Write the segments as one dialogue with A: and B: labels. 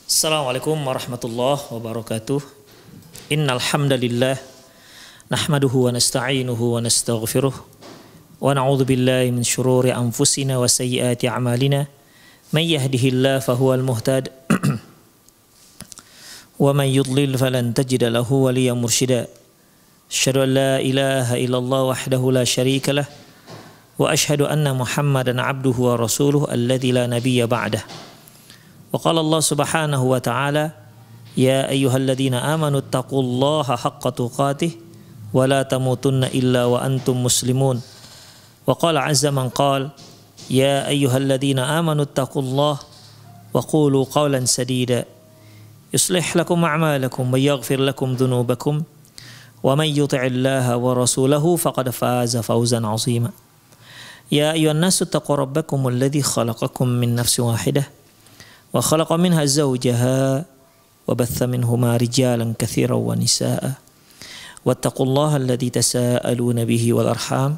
A: Assalamualaikum warahmatullahi wabarakatuh. Innal hamdalillah nahmaduhu wa nasta'inuhu wa nastaghfiruh wa na'udzu billahi min shururi anfusina wa sayyiati a'malina. May yahdihillahu fahuwal muhtad wa man yudlil falan tajida lahu waliyyan mursyida. Asyhadu an la ilaha illallah wahdahu la syarika lah wa asyhadu anna Muhammadan 'abduhu wa rasuluhu alladzi la nabiyya ba'dah. Wa qala Allah Subhanahu wa ta'ala, ya ayyuhalladzina amanu taqullaha haqqa tuqatih wa la tamutunna illa wa antum muslimun. Wa qala 'azza man qala, ya ayyuhalladzina amanu taqullaha wa qulu qawlan sadida yuslih lakum a'malakum wa yaghfir lakum dhunubakum wa man yuti'illaha wa rasulahu faqad faza fawzan 'azima. Ya ayyuhan nasu taqu rabbakumul ladzi khalaqakum min nafsin wahidah wa khalaqa minha zawjaha wa batha minhuma rijalan katsiran wa nisaa wattaqullaha alladzi tasaaluna bihi wal arham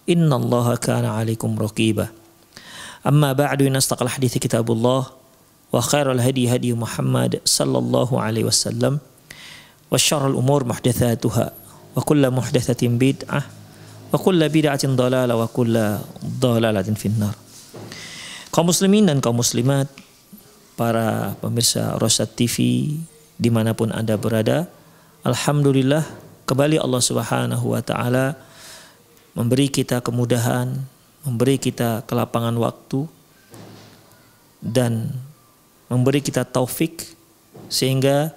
A: innallaha kana 'alaikum raqiba. Amma ba'du, inna astaqal hadithi kitabullah wa khairal hadi hadi Muhammad sallallahu alaihi wasallam wa syarrul umur muhdatsatuha wa kullu muhdatsatin bid'ah wa kullu bid'atin dhalalah wa kullu dhalalatin finnar. Kaum muslimin dan kaum muslimat, para pemirsa Rosyad TV dimanapun Anda berada, alhamdulillah kembali Allah Subhanahu wa ta'ala memberi kita kemudahan, memberi kita kelapangan waktu dan memberi kita taufik sehingga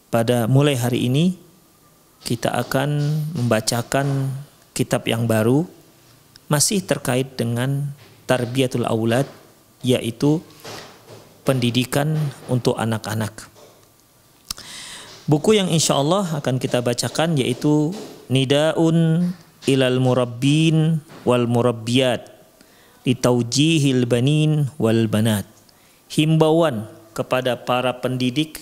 A: pada mulai hari ini kita akan membacakan kitab yang baru masih terkait dengan tarbiyatul aulad, yaitu pendidikan untuk anak-anak. Buku yang insya Allah akan kita bacakan yaitu Nidaun ilal murabbin wal murabbiyat litaujihil banin wal banat. Himbauan kepada para pendidik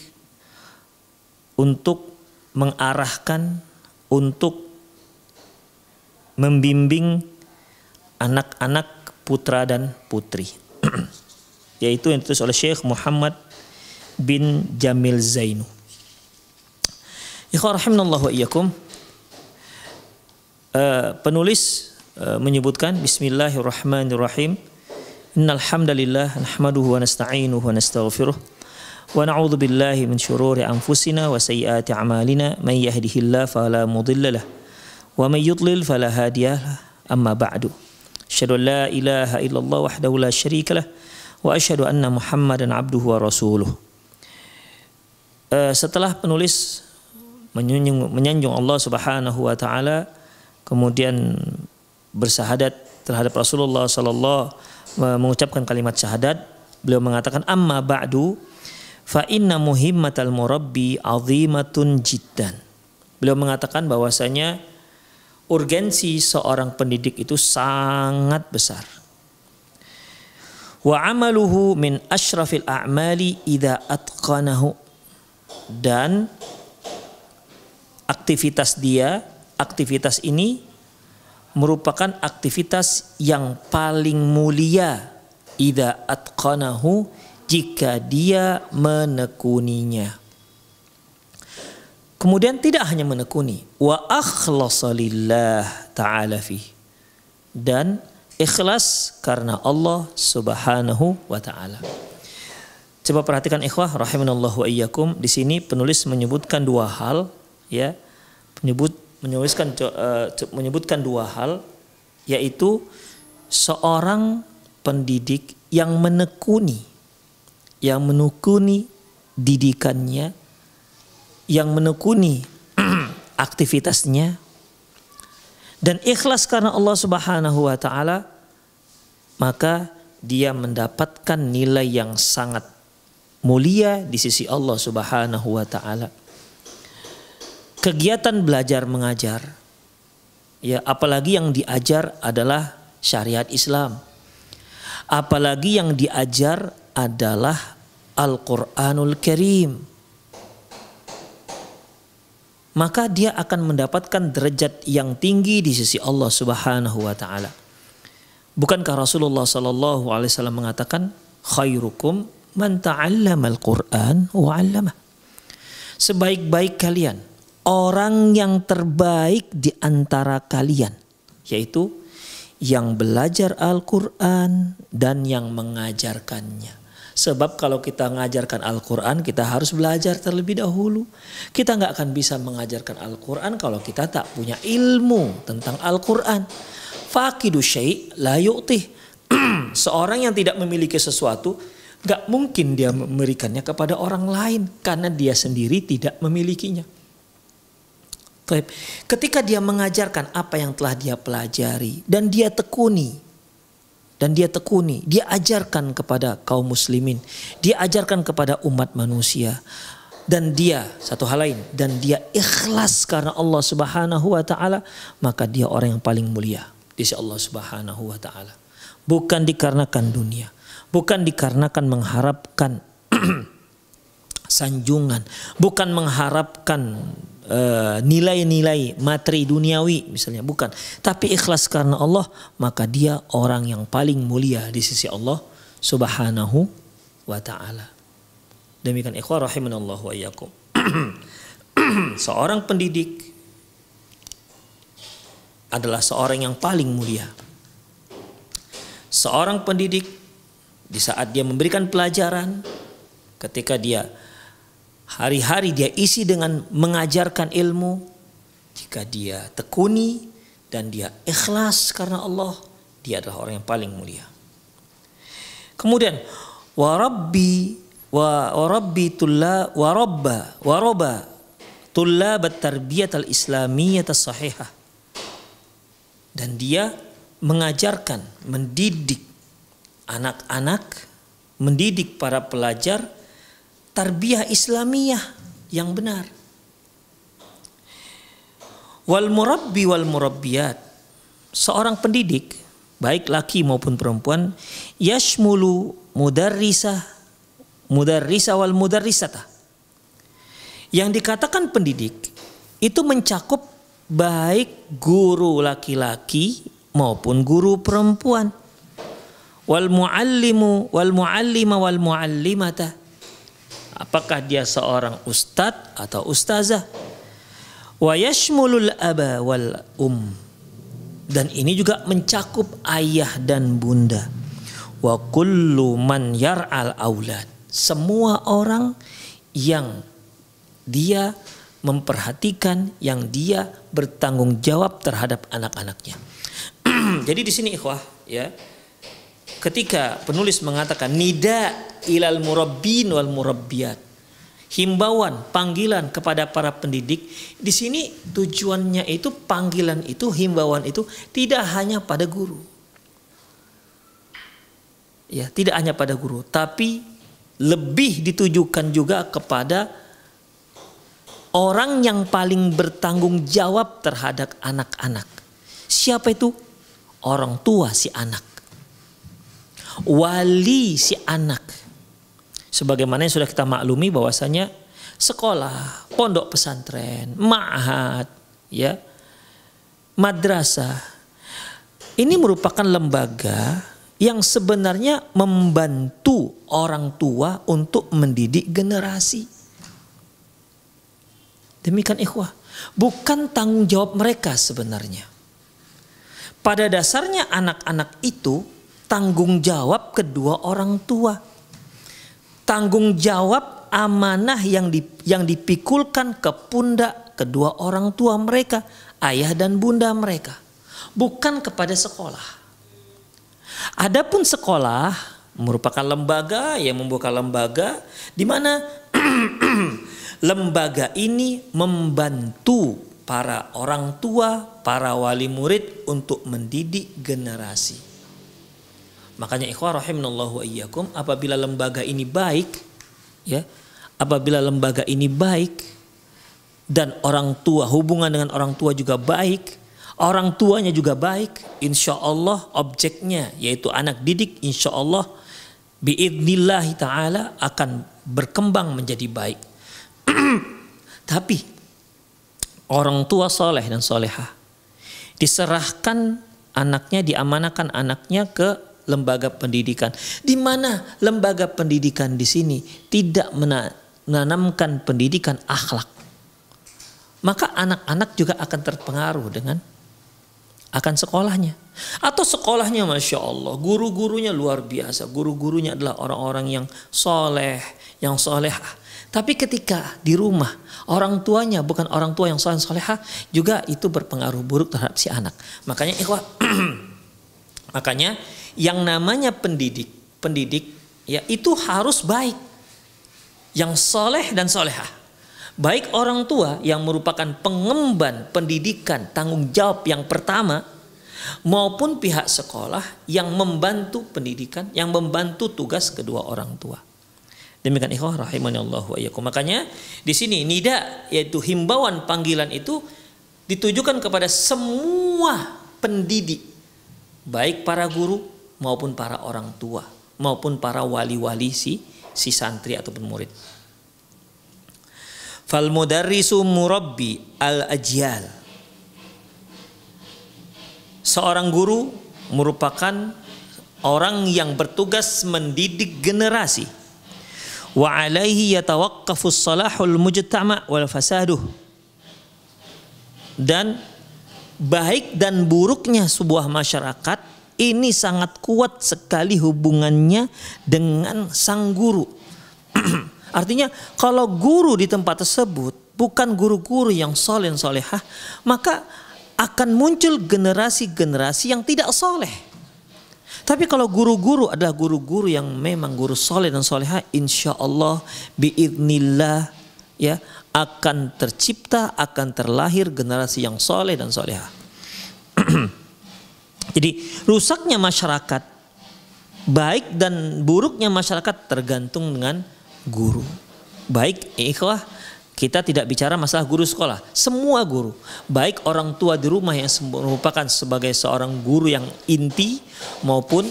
A: untuk mengarahkan, untuk membimbing anak-anak putra dan putri. Yaitu yang ditulis oleh Syekh Muhammad bin Jamil Zainu. Ikhwan rahimanallahu wa iyyakum. Penulis menyebutkan bismillahirrahmanirrahim. Innal hamdalillah nahmaduhu wa nasta'inuhu wa nastaghfiruh wa na'udzu billahi min syururi anfusina wa sayyiati a'malina. May yahdihillahu fala mudilla lahu wa may yudlil fala hadiyalah. Amma ba'du. Asyhadu an la ilaha illallah wahdahu la syarika lah wa asyhadu anna Muhammadan 'abduhu wa rasuluh. Setelah penulis menyanjung Allah Subhanahu wa taala, kemudian bersahadat terhadap Rasulullah sallallahu mengucapkan kalimat syahadat, beliau mengatakan amma ba'du fa inna muhimmatal murabbi 'azimatun jiddan. Beliau mengatakan bahwasanya urgensi seorang pendidik itu sangat besar. Wa amaluhu min asyrafil a'mali idza atqanahu. Dan aktivitas ini merupakan aktivitas yang paling mulia idza atqanahu, jika dia menekuninya. Kemudian tidak hanya menekuni, wa akhlasa lillah ta'ala fi, dan ikhlas karena Allah Subhanahu wa ta'ala. Coba perhatikan ikhwah rahimanallahu wa iyyakum, di sini penulis menyebutkan dua hal, ya. Menyebutkan dua hal, yaitu seorang pendidik yang menekuni didikannya, yang menekuni aktivitasnya, dan ikhlas karena Allah Subhanahu wa ta'ala, maka dia mendapatkan nilai yang sangat mulia di sisi Allah Subhanahu wa ta'ala. Kegiatan belajar mengajar, ya, apalagi yang diajar adalah syariat Islam, apalagi yang diajar adalah Al-Quranul Karim, maka dia akan mendapatkan derajat yang tinggi di sisi Allah Subhanahu wa taala. Bukankah Rasulullah sallallahu alaihi wasallam mengatakan khairukum man ta'allamal Qur'an wa 'allamah. Sebaik-baik kalian, orang yang terbaik di antara kalian, yaitu yang belajar Al-Quran dan yang mengajarkannya. Sebab kalau kita mengajarkan Al-Quran, kita harus belajar terlebih dahulu. Kita nggak akan bisa mengajarkan Al-Quran kalau kita tak punya ilmu tentang Al-Quran. Faqidu syai' la yu'tih. Seorang yang tidak memiliki sesuatu, nggak mungkin dia memberikannya kepada orang lain karena dia sendiri tidak memilikinya. Ketika dia mengajarkan apa yang telah dia pelajari dan dia tekuni, dia ajarkan kepada kaum muslimin, dia ajarkan kepada umat manusia, dan dia satu hal lain, dan dia ikhlas karena Allah Subhanahu wa taala, maka dia orang yang paling mulia di sisi Allah Subhanahu wa taala. Bukan dikarenakan dunia, bukan dikarenakan mengharapkan sanjungan, bukan mengharapkan nilai-nilai materi duniawi misalnya, bukan, tapi ikhlas karena Allah, maka dia orang yang paling mulia di sisi Allah Subhanahu wa taala. Demikian ikhwah rahimanallahu wa iyyakum. Seorang pendidik adalah seorang yang paling mulia. Seorang pendidik di saat dia memberikan pelajaran, ketika dia hari-hari dia isi dengan mengajarkan ilmu, jika dia tekuni dan dia ikhlas karena Allah, dia adalah orang yang paling mulia. Kemudian warabba tullab at-tarbiyah al-islamiyyah as-sahihah. Dan dia mengajarkan, mendidik anak-anak, mendidik para pelajar tarbiyah Islamiyah yang benar. Wal murabbi wal murabbiyat, seorang pendidik baik laki maupun perempuan, yashmulu mudarrisa wal mudarrisata. Yang dikatakan pendidik itu mencakup baik guru laki-laki maupun guru perempuan. Wal muallimu wal muallima wal muallimata, apakah dia seorang ustadz atau ustazah. Wa yashmulul aba wal dan ini juga mencakup ayah dan bunda. Wa kullu man yar'al aulad, semua orang yang dia memperhatikan, yang dia bertanggung jawab terhadap anak-anaknya. Jadi di sini ikhwah ya, ketika penulis mengatakan nida ilal murabbin wal murabbiyat, himbauan, panggilan kepada para pendidik, di sini tujuannya itu, panggilan itu, himbauan itu tidak hanya pada guru. Ya, tidak hanya pada guru, tapi lebih ditujukan juga kepada orang yang paling bertanggung jawab terhadap anak-anak. Siapa itu? Orang tua si anak, wali si anak. Sebagaimana yang sudah kita maklumi bahwasanya sekolah, pondok pesantren, ma'had, ya, madrasah, ini merupakan lembaga yang sebenarnya membantu orang tua untuk mendidik generasi. Demikian ikhwah, bukan tanggung jawab mereka sebenarnya. Pada dasarnya anak-anak itu tanggung jawab kedua orang tua. Tanggung jawab amanah yang dipikulkan ke pundak kedua orang tua mereka, ayah dan bunda mereka, bukan kepada sekolah. Adapun sekolah merupakan lembaga yang membuka lembaga di mana lembaga ini membantu para orang tua, para wali murid untuk mendidik generasi. Makanya ikhwah rahimanallahu wa iyyakum, apabila lembaga ini baik, ya, apabila lembaga ini baik dan orang tua, hubungan dengan orang tua juga baik, orang tuanya juga baik, insya Allah objeknya yaitu anak didik, insya Allah biidnillahi ta'ala akan berkembang menjadi baik. Tapi orang tua soleh dan solehah diserahkan anaknya, diamanakan anaknya ke lembaga pendidikan. Di mana lembaga pendidikan di sini tidak menanamkan pendidikan akhlak, maka anak-anak juga akan terpengaruh dengan akan sekolahnya. Atau sekolahnya Masya Allah, guru-gurunya luar biasa, guru-gurunya adalah orang-orang yang soleh, yang solehah. Tapi ketika di rumah orang tuanya bukan orang tua yang soleh solehah, juga itu berpengaruh buruk terhadap si anak. Makanya ikhwah, makanya yang namanya pendidik ya itu harus baik, yang soleh dan solehah. Baik orang tua yang merupakan pengemban pendidikan tanggung jawab yang pertama, maupun pihak sekolah yang membantu pendidikan, yang membantu tugas kedua orang tua. Demikian ikhwah rahimani Allah wa iyyakum. Makanya di sini nida, yaitu himbauan panggilan itu ditujukan kepada semua pendidik, baik para guru maupun para orang tua maupun para wali-wali si santri ataupun murid. Fal mudarrisu murabbi al ajyal. Seorang guru merupakan orang yang bertugas mendidik generasi. Wa alaihi yatawaqqafu salahul mujtama' wal fasaduh. Dan baik dan buruknya sebuah masyarakat ini sangat kuat sekali hubungannya dengan sang guru. Artinya kalau guru di tempat tersebut bukan guru-guru yang soleh dan solehah, maka akan muncul generasi-generasi yang tidak soleh. Tapi kalau guru-guru adalah guru-guru yang memang guru soleh dan solehah, insya Allah biidznillah ya akan tercipta, akan terlahir generasi yang soleh dan solehah. Jadi rusaknya masyarakat, baik dan buruknya masyarakat tergantung dengan guru. Baik ikhwah, kita tidak bicara masalah guru sekolah, semua guru, baik orang tua di rumah yang merupakan sebagai seorang guru yang inti maupun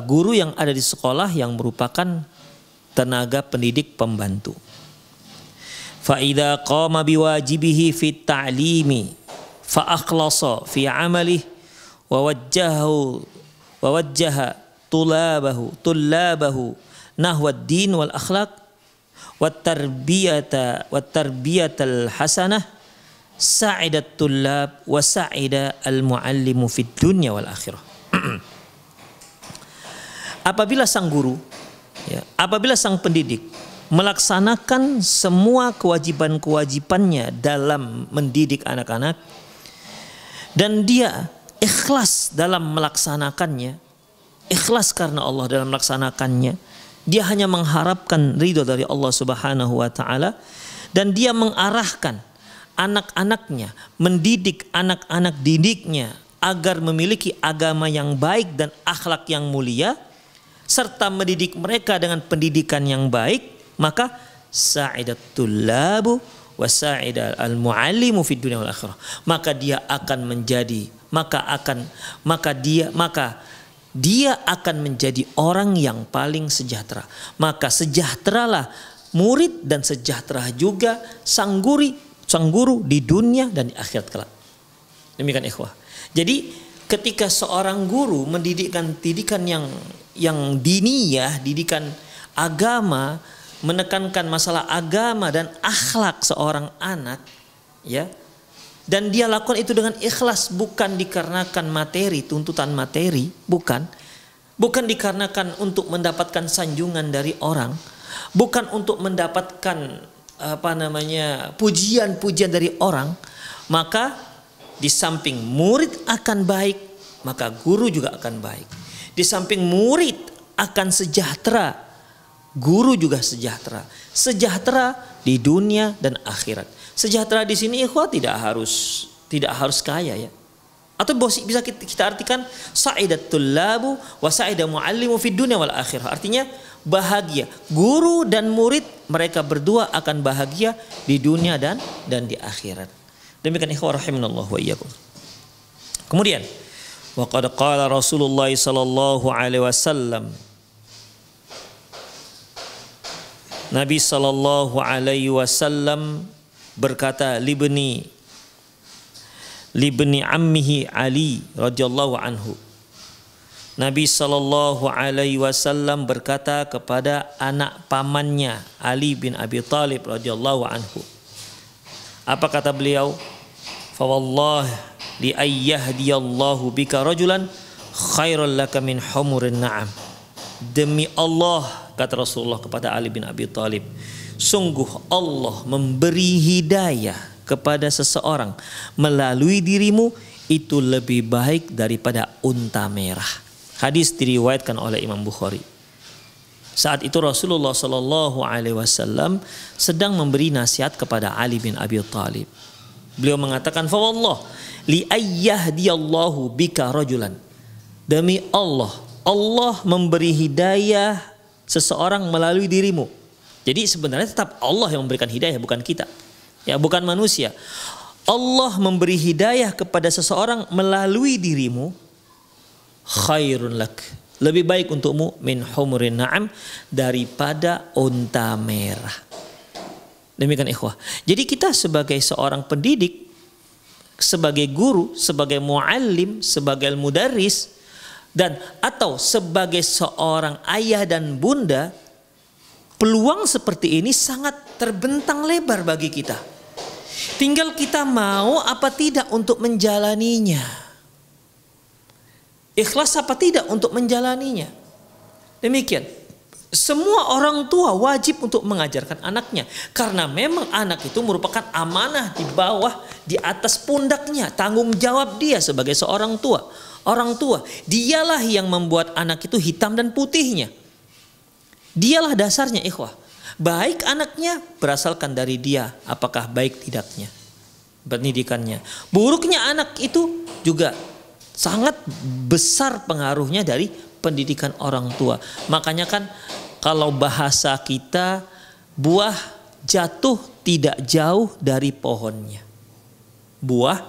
A: guru yang ada di sekolah yang merupakan tenaga pendidik pembantu. Fa idza qama biwajibihi fit ta'limi fa akhlasa fi 'amalihi wa wajjaha tullabahu nahwa ad-din wal akhlaq watarbiyatal hasanah sa'idat tullab wa sa'ida al-muallimu fid dunya wal akhirah. Apabila sang guru ya, apabila sang pendidik melaksanakan semua kewajiban-kewajibannya dalam mendidik anak-anak dan dia ikhlas dalam melaksanakannya, ikhlas karena Allah dalam melaksanakannya, dia hanya mengharapkan ridho dari Allah Subhanahu wa taala, dan dia mengarahkan anak-anaknya, mendidik anak-anak didiknya agar memiliki agama yang baik dan akhlak yang mulia, serta mendidik mereka dengan pendidikan yang baik, maka sa'idatul labu wa sa'ida al-muallimu fid dunya wal akhirah. Maka dia akan menjadi dia akan menjadi orang yang paling sejahtera. Maka sejahteralah murid dan sejahtera juga sang guru di dunia dan di akhirat kelak. Demikian ikhwah. Jadi ketika seorang guru mendidikkan didikan yang diniyah, didikan agama, menekankan masalah agama dan akhlak seorang anak, ya, dan dia lakukan itu dengan ikhlas, bukan dikarenakan materi, tuntutan materi, bukan dikarenakan untuk mendapatkan sanjungan dari orang, bukan untuk mendapatkan pujian-pujian dari orang, maka di samping murid akan baik, maka guru juga akan baik. Di samping murid akan sejahtera, guru juga sejahtera. Sejahtera di dunia dan akhirat. Sejahtera di sini ikhwah tidak harus kaya ya. Atau bisa kita artikan sa'idatul labu wa sa'ida muallimu fid dunya wal akhirah. Artinya bahagia. Guru dan murid mereka berdua akan bahagia di dunia dan di akhirat. Demikian ikhwah rahimanallahu wa iyyakum. Kemudian wa qad qala Rasulullah sallallahu alaihi wasallam, Nabi sallallahu alaihi wasallam berkata libni ammihi Ali radhiyallahu anhu, Nabi Shallallahu Alaihi Wasallam berkata kepada anak pamannya Ali bin Abi Thalib radhiyallahu anhu. Apa kata beliau? Fawallah li ayyahdiyallahu bika rajulan khairal laka min humurin na'am. Demi Allah, kata Rasulullah kepada Ali bin Abi Thalib, sungguh Allah memberi hidayah kepada seseorang melalui dirimu itu lebih baik daripada unta merah. Hadis diriwayatkan oleh Imam Bukhari. Saat itu Rasulullah Shallallahu Alaihi Wasallam sedang memberi nasihat kepada Ali bin Abi Thalib. Beliau mengatakan, "Fawallah li ayyahdiyallahu bika rajulan." Demi Allah, Allah memberi hidayah seseorang melalui dirimu. Jadi sebenarnya tetap Allah yang memberikan hidayah, bukan kita. Ya, bukan manusia. Allah memberi hidayah kepada seseorang melalui dirimu, khairun lak, lebih baik untukmu min humurin na'am, daripada unta merah. Demikian ikhwah. Jadi kita sebagai seorang pendidik, sebagai guru, sebagai muallim, sebagai mudarris, dan atau sebagai seorang ayah dan bunda, peluang seperti ini sangat terbentang lebar bagi kita. Tinggal kita mau apa tidak untuk menjalaninya. Ikhlas apa tidak untuk menjalaninya. Demikian. Semua orang tua wajib untuk mengajarkan anaknya. Karena memang anak itu merupakan amanah di bawah, di atas pundaknya. Tanggung jawab dia sebagai seorang tua. Orang tua, dialah yang membuat anak itu hitam dan putihnya. Dialah dasarnya ikhwah. Baik anaknya berasalkan dari dia, apakah baik tidaknya pendidikannya. Buruknya anak itu juga sangat besar pengaruhnya dari pendidikan orang tua. Makanya kan kalau bahasa kita, buah jatuh tidak jauh dari pohonnya. Buah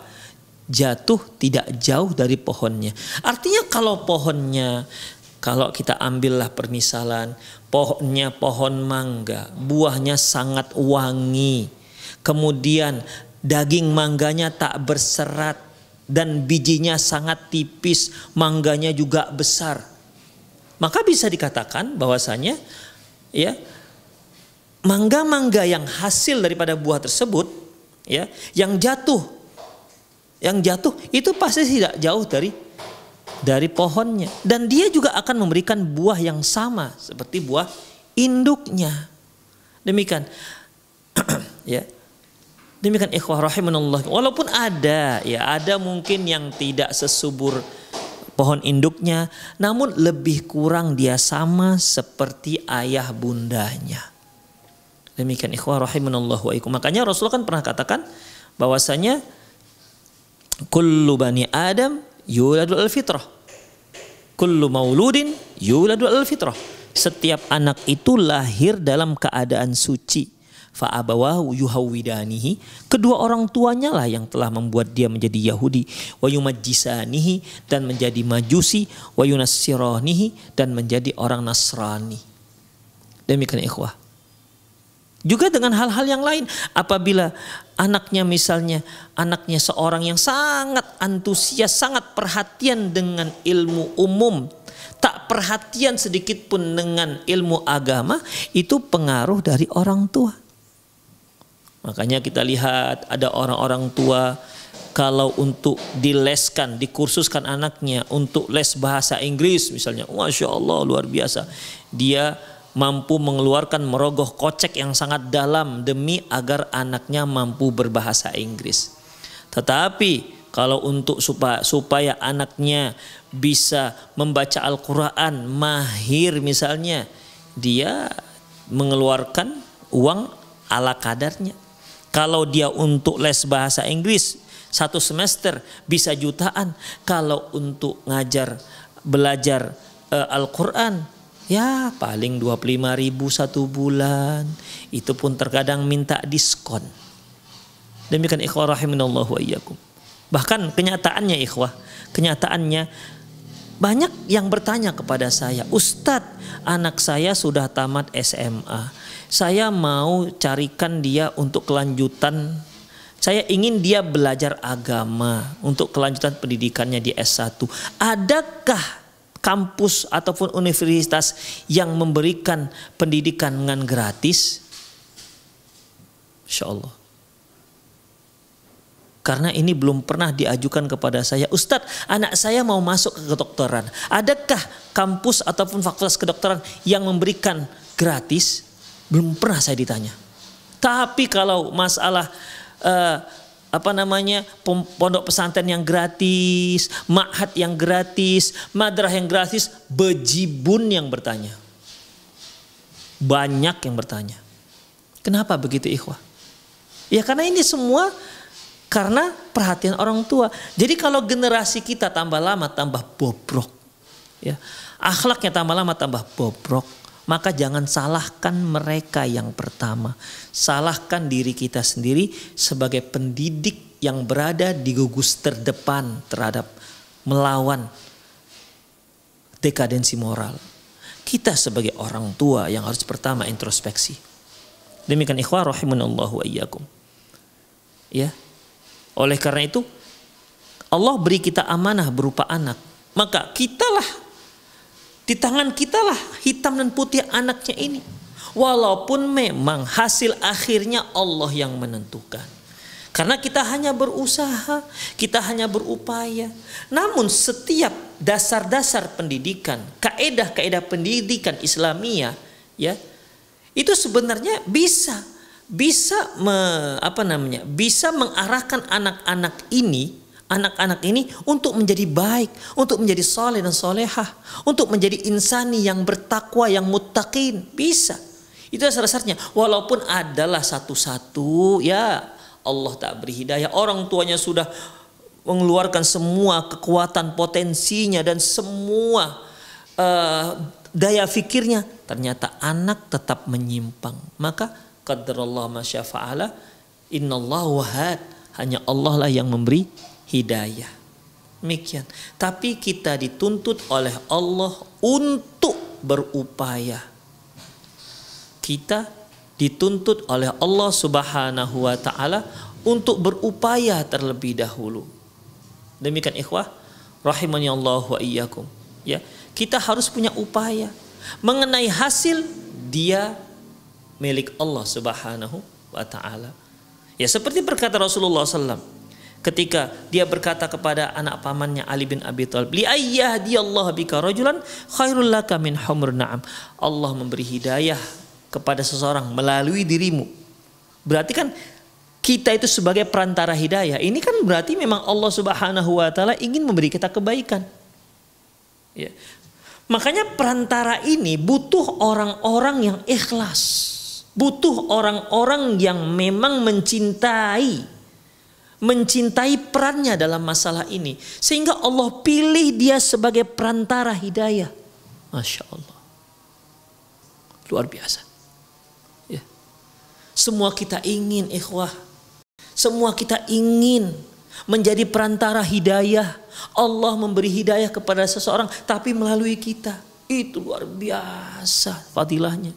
A: jatuh tidak jauh dari pohonnya. Artinya kalau pohonnya, kalau kita ambillah permisalan, pohonnya pohon mangga, buahnya sangat wangi. Kemudian daging mangganya tak berserat dan bijinya sangat tipis, mangganya juga besar. Maka bisa dikatakan bahwasanya ya, mangga-mangga yang hasil daripada buah tersebut ya, yang jatuh itu pasti tidak jauh dari pohonnya, dan dia juga akan memberikan buah yang sama seperti buah induknya. Demikian ya. Demikian ikhwah rahimanallah. Walaupun ada mungkin yang tidak sesubur pohon induknya, namun lebih kurang dia sama seperti ayah bundanya. Demikian ikhwah rahimanallah wa ikum. Makanya Rasulullah kan pernah katakan bahwasanya kullu bani Adam yuladu al-fitrah. Kullu mauludin yuladu al-fitrah. Setiap anak itu lahir dalam keadaan suci. Fa'abawahu yuhawwidanihi, kedua orang tuanya lah yang telah membuat dia menjadi Yahudi, wa yumajjisanihi, dan menjadi Majusi, wa yunassiranihi, dan menjadi orang Nasrani. Demikian ikhwah. Juga dengan hal-hal yang lain, apabila anaknya misalnya anaknya seorang yang sangat antusias, sangat perhatian dengan ilmu umum, tak perhatian sedikit pun dengan ilmu agama, itu pengaruh dari orang tua. Makanya kita lihat ada orang-orang tua kalau untuk dileskan, dikursuskan anaknya untuk les bahasa Inggris misalnya, Masya Allah luar biasa. Dia mampu mengeluarkan merogoh kocek yang sangat dalam demi agar anaknya mampu berbahasa Inggris. Tetapi kalau untuk supaya anaknya bisa membaca Al-Quran mahir misalnya, dia mengeluarkan uang ala kadarnya. Kalau dia untuk les bahasa Inggris 1 semester bisa jutaan. Kalau untuk belajar Al-Quran ya paling 25.000 1 bulan. Itu pun terkadang minta diskon. Demikian ikhwah rahimanallahu wa iyyakum. Bahkan kenyataannya ikhwah, banyak yang bertanya kepada saya, Ustadz, anak saya sudah tamat SMA. Saya mau carikan dia untuk kelanjutan. Saya ingin dia belajar agama untuk kelanjutan pendidikannya di S1. Adakah kampus ataupun universitas yang memberikan pendidikan dengan gratis? Insya Allah. Karena ini belum pernah diajukan kepada saya, Ustadz, anak saya mau masuk ke kedokteran. Adakah kampus ataupun fakultas kedokteran yang memberikan gratis? Belum pernah saya ditanya. Tapi kalau masalah pondok pesantren yang gratis, ma'had yang gratis, madrasah yang gratis, bejibun yang bertanya. Banyak yang bertanya. Kenapa begitu ikhwah? Ya karena ini semua karena perhatian orang tua. Jadi kalau generasi kita tambah lama tambah bobrok, ya, akhlaknya tambah lama tambah bobrok, maka jangan salahkan mereka yang pertama. Salahkan diri kita sendiri sebagai pendidik yang berada di gugus terdepan terhadap melawan dekadensi moral. Kita sebagai orang tua yang harus pertama introspeksi. Demikian ikhwah rahimanallahu wa iyyakum. Ya. Oleh karena itu Allah beri kita amanah berupa anak. Maka kitalah, di tangan kitalah hitam dan putih anaknya ini. Walaupun memang hasil akhirnya Allah yang menentukan. Karena kita hanya berusaha, kita hanya berupaya. Namun setiap dasar-dasar pendidikan, kaedah-kaedah pendidikan Islamiyah, ya, itu sebenarnya bisa mengarahkan anak-anak ini untuk menjadi baik, untuk menjadi saleh dan solehah, untuk menjadi insani yang bertakwa, yang muttaqin, bisa. Itu dasar-dasarnya. Walaupun adalah satu-satu, ya Allah tak beri hidayah. Orang tuanya sudah mengeluarkan semua kekuatan potensinya dan semua daya fikirnya, ternyata anak tetap menyimpang. Maka qadarallah masyafa'ala, innallahu wahad, hanya Allah lah yang memberi hidayah. Demikian. Tapi kita dituntut oleh Allah untuk berupaya. Kita dituntut oleh Allah Subhanahu wa taala untuk berupaya terlebih dahulu. Demikian ikhwah rahimani Allah wa iyyakum. Ya, kita harus punya upaya. Mengenai hasil, dia milik Allah Subhanahu wa taala. Ya, seperti berkata Rasulullah SAW ketika dia berkata kepada anak pamannya Ali bin Abi Thalib, li ayyahdiyallahu bika rajulan khairul laka min humur na'am. Allah memberi hidayah kepada seseorang melalui dirimu. Berarti kan kita itu sebagai perantara hidayah. Ini kan berarti memang Allah Subhanahu wa taala ingin memberi kita kebaikan. Ya. Makanya perantara ini butuh orang-orang yang ikhlas. Butuh orang-orang yang memang mencintai perannya dalam masalah ini. Sehingga Allah pilih dia sebagai perantara hidayah. Masya Allah. Luar biasa. Semua kita ingin ikhwah. Semua kita ingin menjadi perantara hidayah. Allah memberi hidayah kepada seseorang tapi melalui kita. Itu luar biasa fadilahnya.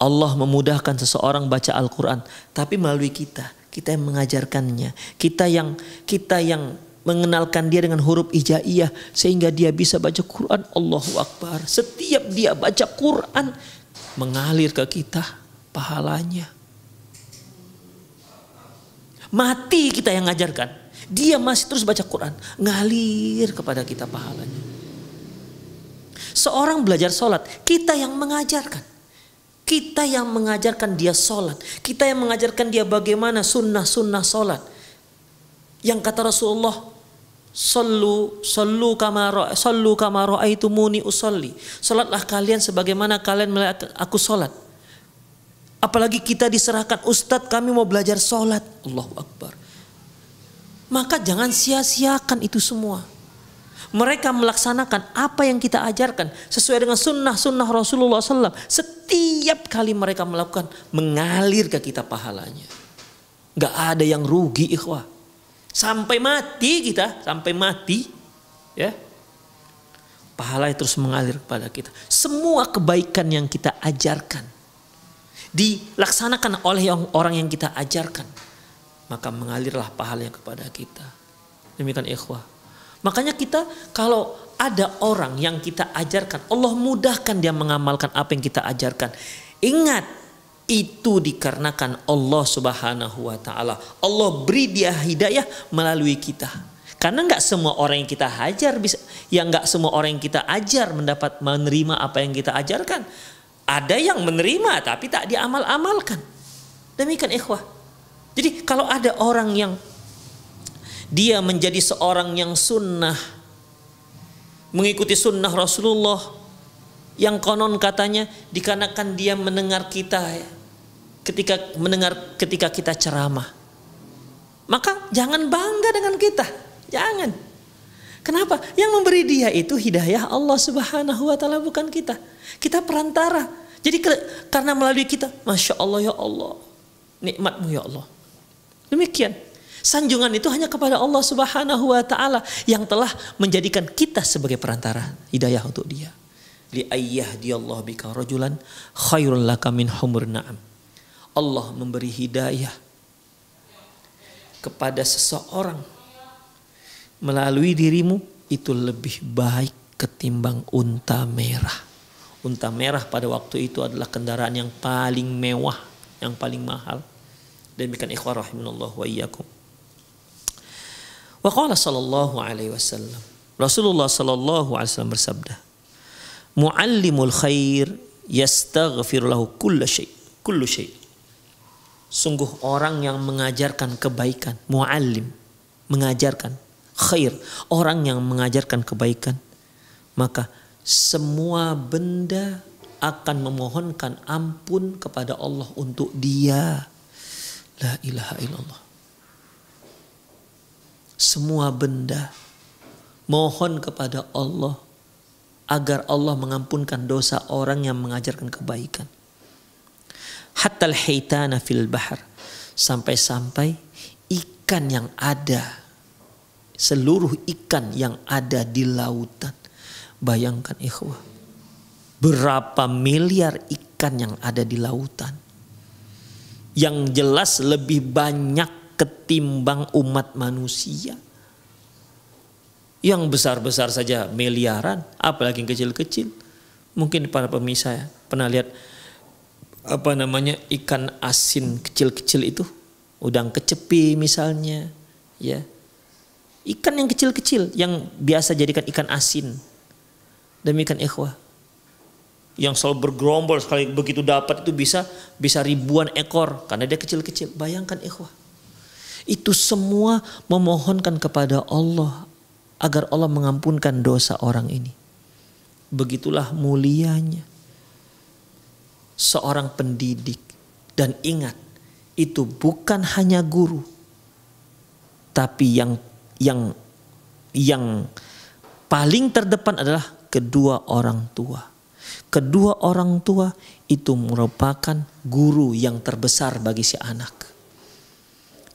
A: Allah memudahkan seseorang baca Al-Quran tapi melalui kita. Kita yang mengajarkannya. Kita yang mengenalkan dia dengan huruf hijaiyah sehingga dia bisa baca Quran. Allahu Akbar. Setiap dia baca Quran mengalir ke kita pahalanya. Mati kita yang ngajarkan, dia masih terus baca Quran, ngalir kepada kita pahalanya. Seorang belajar sholat, kita yang mengajarkan. Kita yang mengajarkan dia sholat. Kita yang mengajarkan dia bagaimana sunnah-sunnah sholat. Yang kata Rasulullah, Sallu kama ra'aitumuni usolli. Salatlah kalian sebagaimana kalian melihat aku salat. Apalagi kita diserahkan, Ustadz kami mau belajar salat. Allahu Akbar. Maka jangan sia-siakan itu semua. Mereka melaksanakan apa yang kita ajarkan sesuai dengan sunnah Rasulullah SAW. Setiap kali mereka melakukan, mengalir ke kita pahalanya. Gak ada yang rugi ikhwah. Sampai mati kita, ya, pahala terus mengalir kepada kita. Semua kebaikan yang kita ajarkan dilaksanakan oleh orang yang kita ajarkan, maka mengalirlah pahalanya kepada kita. Demikian ikhwah. Makanya kita kalau ada orang yang kita ajarkan, Allah mudahkan dia mengamalkan apa yang kita ajarkan. Ingat, itu dikarenakan Allah Subhanahu wa taala. Allah beri dia hidayah melalui kita. Karena nggak semua orang yang kita ajar bisa, yang nggak semua orang yang kita ajar mendapat menerima apa yang kita ajarkan. Ada yang menerima tapi tak diamal-amalkan. Demikian ikhwah. Jadi kalau ada orang yang dia menjadi seorang yang sunnah, mengikuti sunnah Rasulullah, yang konon katanya dikarenakan dia mendengar kita ketika kita ceramah, maka jangan bangga dengan kita. Jangan. Kenapa? Yang memberi dia itu hidayah Allah Subhanahu wa taala, bukan kita. Kita perantara. Jadi karena melalui kita, Masya Allah ya Allah, nikmatmu ya Allah. Demikian. Sanjungan itu hanya kepada Allah Subhanahu wa taala yang telah menjadikan kita sebagai perantara hidayah untuk dia. Li ayyahdiyallahu bika rajulan khairul laka min humur na'am. Allah memberi hidayah kepada seseorang melalui dirimu itu lebih baik ketimbang unta merah. Unta merah pada waktu itu adalah kendaraan yang paling mewah, yang paling mahal. Demikian ikhwah rahimanallah wa iyyakum. Wa qala sallallahu alaihi wasallam, Rasulullah sallallahu alaihi wasallam bersabda, muallimul khair yastaghfir lahu kullu syai. Sungguh orang yang mengajarkan kebaikan, muallim, mengajarkan khair, orang yang mengajarkan kebaikan, maka semua benda akan memohonkan ampun kepada Allah untuk dia. La ilaha illallah. Semua benda mohon kepada Allah agar Allah mengampunkan dosa orang yang mengajarkan kebaikan. Hatta al-haytana fil bahr, sampai-sampai ikan yang ada, seluruh ikan yang ada di lautan. Bayangkan ikhwah, berapa miliar ikan yang ada di lautan. Yang jelas lebih banyak ketimbang umat manusia. Yang besar-besar saja miliaran, apalagi yang kecil-kecil. Mungkin para pemirsa pernah lihat ikan asin kecil-kecil itu, udang kecepi misalnya, ya. Ikan yang kecil-kecil yang biasa jadikan ikan asin. Demikian ikhwah. Yang selalu bergerombol, sekali begitu dapat itu bisa ribuan ekor karena dia kecil-kecil. Bayangkan ikhwah. Itu semua memohonkan kepada Allah agar Allah mengampunkan dosa orang ini. Begitulah mulianya seorang pendidik. Dan ingat, itu bukan hanya guru, tapi yang paling terdepan adalah kedua orang tua. Kedua orang tua itu merupakan guru yang terbesar bagi si anak.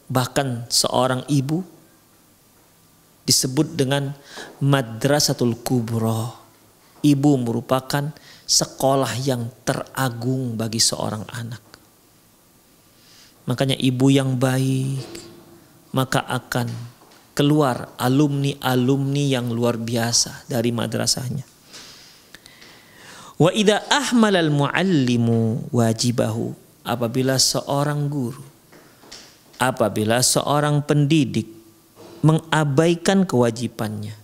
A: Bahkan seorang ibu disebut dengan madrasatul kubra. Ibu merupakan sekolah yang teragung bagi seorang anak. Makanya ibu yang baik, maka akan keluar alumni-alumni yang luar biasa dari madrasahnya. Wa idza ahmalal muallimu wajibahu, apabila seorang guru, apabila seorang pendidik mengabaikan kewajibannya,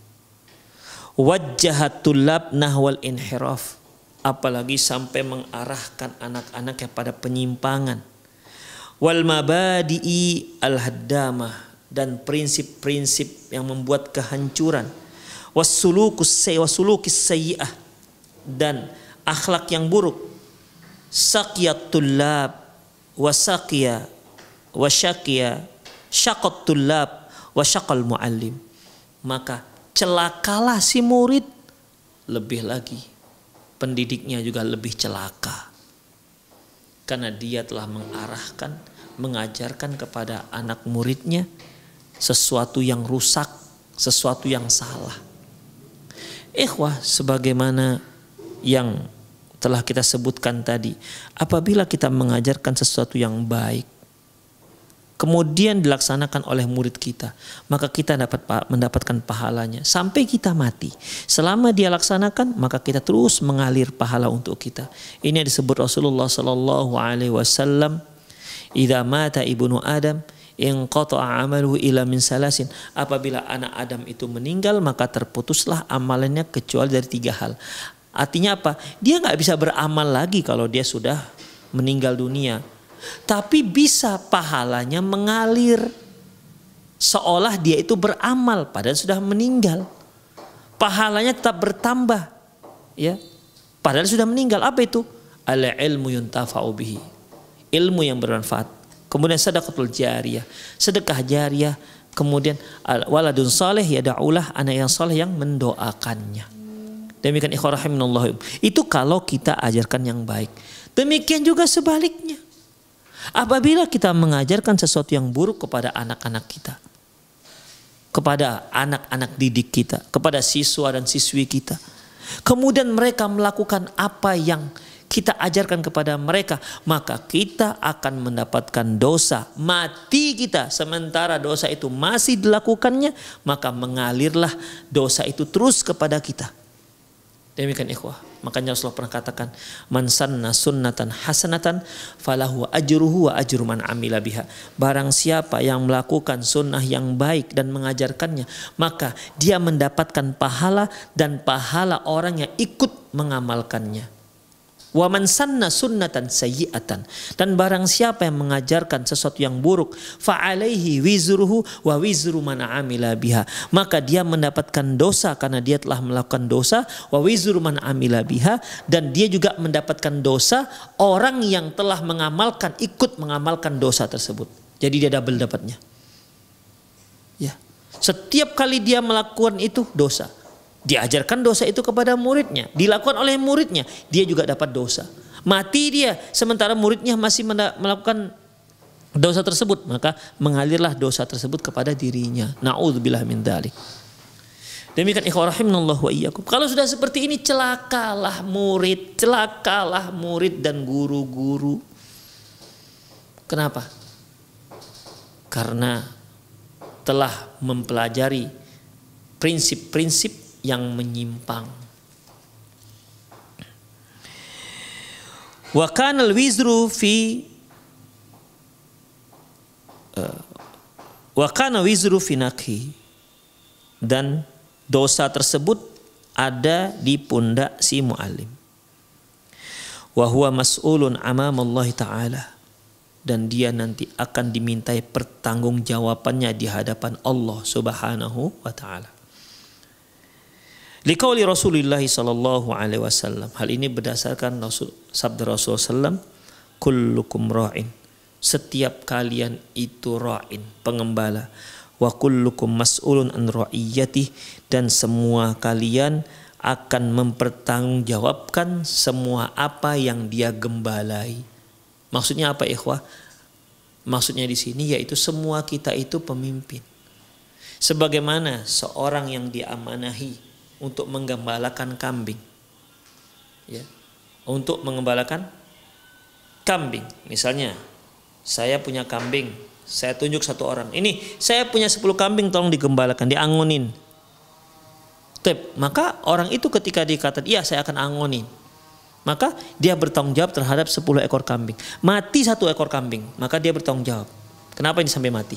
A: wajjahat tulab nahwal inhiraf, apalagi sampai mengarahkan anak-anaknya pada penyimpangan, wal mabadi'i al-haddamah, dan prinsip-prinsip yang membuat kehancuran, wassulukis sayyi'ah, dan akhlak yang buruk, saqiyat tullab wasaqiya wasyaqiya syaqat tullab wasyaqal muallim, maka celakalah si murid, lebih lagi pendidiknya juga lebih celaka. Karena dia telah mengarahkan, mengajarkan kepada anak muridnya sesuatu yang rusak, sesuatu yang salah. Ikhwah, sebagaimana yang telah kita sebutkan tadi, apabila kita mengajarkan sesuatu yang baik kemudian dilaksanakan oleh murid kita, maka kita mendapatkan pahalanya sampai kita mati. Selama dia laksanakan, maka kita terus mengalir pahala untuk kita. Ini yang disebut Rasulullah sallallahu alaihi wasallam, "Idza mata ibnu Adam inqata'a amaluhu ila min salasin." Apabila anak Adam itu meninggal, maka terputuslah amalannya kecuali dari 3 hal. Artinya apa? Dia nggak bisa beramal lagi kalau dia sudah meninggal dunia. Tapi bisa pahalanya mengalir seolah dia itu beramal padahal sudah meninggal. Pahalanya tetap bertambah, ya. Padahal sudah meninggal. Apa itu? Al-ilmu yuntafa'u bihi. Ilmu yang bermanfaat. Kemudian sedekahul jariyah, sedekah jariyah. Kemudian waladun saleh yad'ulah, anak yang saleh yang mendoakannya. Demikian ikhwah rahimanallah. Itu kalau kita ajarkan yang baik. Demikian juga sebaliknya. Apabila kita mengajarkan sesuatu yang buruk kepada anak-anak kita, kepada anak-anak didik kita, kepada siswa dan siswi kita, kemudian mereka melakukan apa yang kita ajarkan kepada mereka, maka kita akan mendapatkan dosa. Mati kita sementara dosa itu masih dilakukannya, maka mengalirlah dosa itu terus kepada kita. Demikian ikhwah. Makanya Rasulullah pernah katakan, "Man sanna sunnatan hasanatan falahu ajruhu wa ajru man amila biha." Barang siapa yang melakukan sunnah yang baik dan mengajarkannya, maka dia mendapatkan pahala dan pahala orang yang ikut mengamalkannya. Wa man sanna sunnatan sayyi'atan, dan barang siapa yang mengajarkan sesuatu yang buruk, fa alaihi wizruhu wa wizru man amila biha, maka dia mendapatkan dosa karena dia telah melakukan dosa, wa wizru man amila biha, dan dia juga mendapatkan dosa orang yang telah mengamalkan, ikut mengamalkan dosa tersebut. Jadi dia double dapatnya. Ya. Setiap kali dia melakukan itu dosa. Diajarkan dosa itu kepada muridnya, dilakukan oleh muridnya, dia juga dapat dosa. Mati dia sementara muridnya masih melakukan dosa tersebut, maka mengalirlah dosa tersebut kepada dirinya. Na'udzubillah min dzalik. Demikian ikhwah rahimanallah wa iyyakum. Kalau sudah seperti ini, celakalah murid dan guru-guru. Kenapa? Karena telah mempelajari prinsip-prinsip yang menyimpang. Wa kana al-wizru fi nakhi, dan dosa tersebut ada di pundak si muallim. Wa huwa mas'ulun amamallahi ta'ala, dan dia nanti akan dimintai pertanggungjawabannya di hadapan Allah Subhanahu wa taala. Liqauli Rasulullah sallallahu alaihi wasallam. Hal ini berdasarkan sabda Rasulullah sallam, kullukum ra'in. Setiap kalian itu ra'in, pengembala. Wa kullukum mas'ulun an ra'iyatih, dan semua kalian akan mempertanggungjawabkan semua apa yang dia gembalai. Maksudnya apa ikhwah? Maksudnya di sini yaitu semua kita itu pemimpin. Sebagaimana seorang yang diamanahi untuk menggembalakan kambing, ya, untuk mengembalakan kambing. Misalnya saya punya kambing, saya tunjuk satu orang, ini saya punya 10 kambing, tolong digembalakan, diangonin. Maka orang itu ketika dikatakan iya saya akan angonin, maka dia bertanggung jawab terhadap 10 ekor kambing. Mati 1 ekor kambing, maka dia bertanggung jawab. Kenapa ini sampai mati?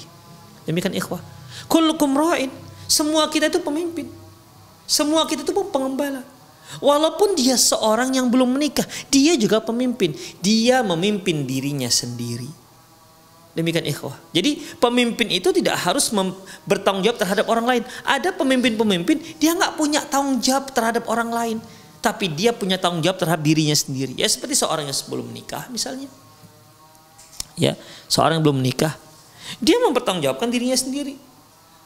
A: Demikian ikhwah. Kullukum ra'in. Semua kita itu pemimpin. Semua kita itu pengembala. Walaupun dia seorang yang belum menikah, dia juga pemimpin. Dia memimpin dirinya sendiri. Demikian ikhwah. Jadi pemimpin itu tidak harus bertanggung jawab terhadap orang lain. Ada pemimpin-pemimpin dia nggak punya tanggung jawab terhadap orang lain, tapi dia punya tanggung jawab terhadap dirinya sendiri. Ya seperti seorang yang sebelum menikah misalnya. Ya, seorang yang belum menikah, dia mempertanggungjawabkan dirinya sendiri.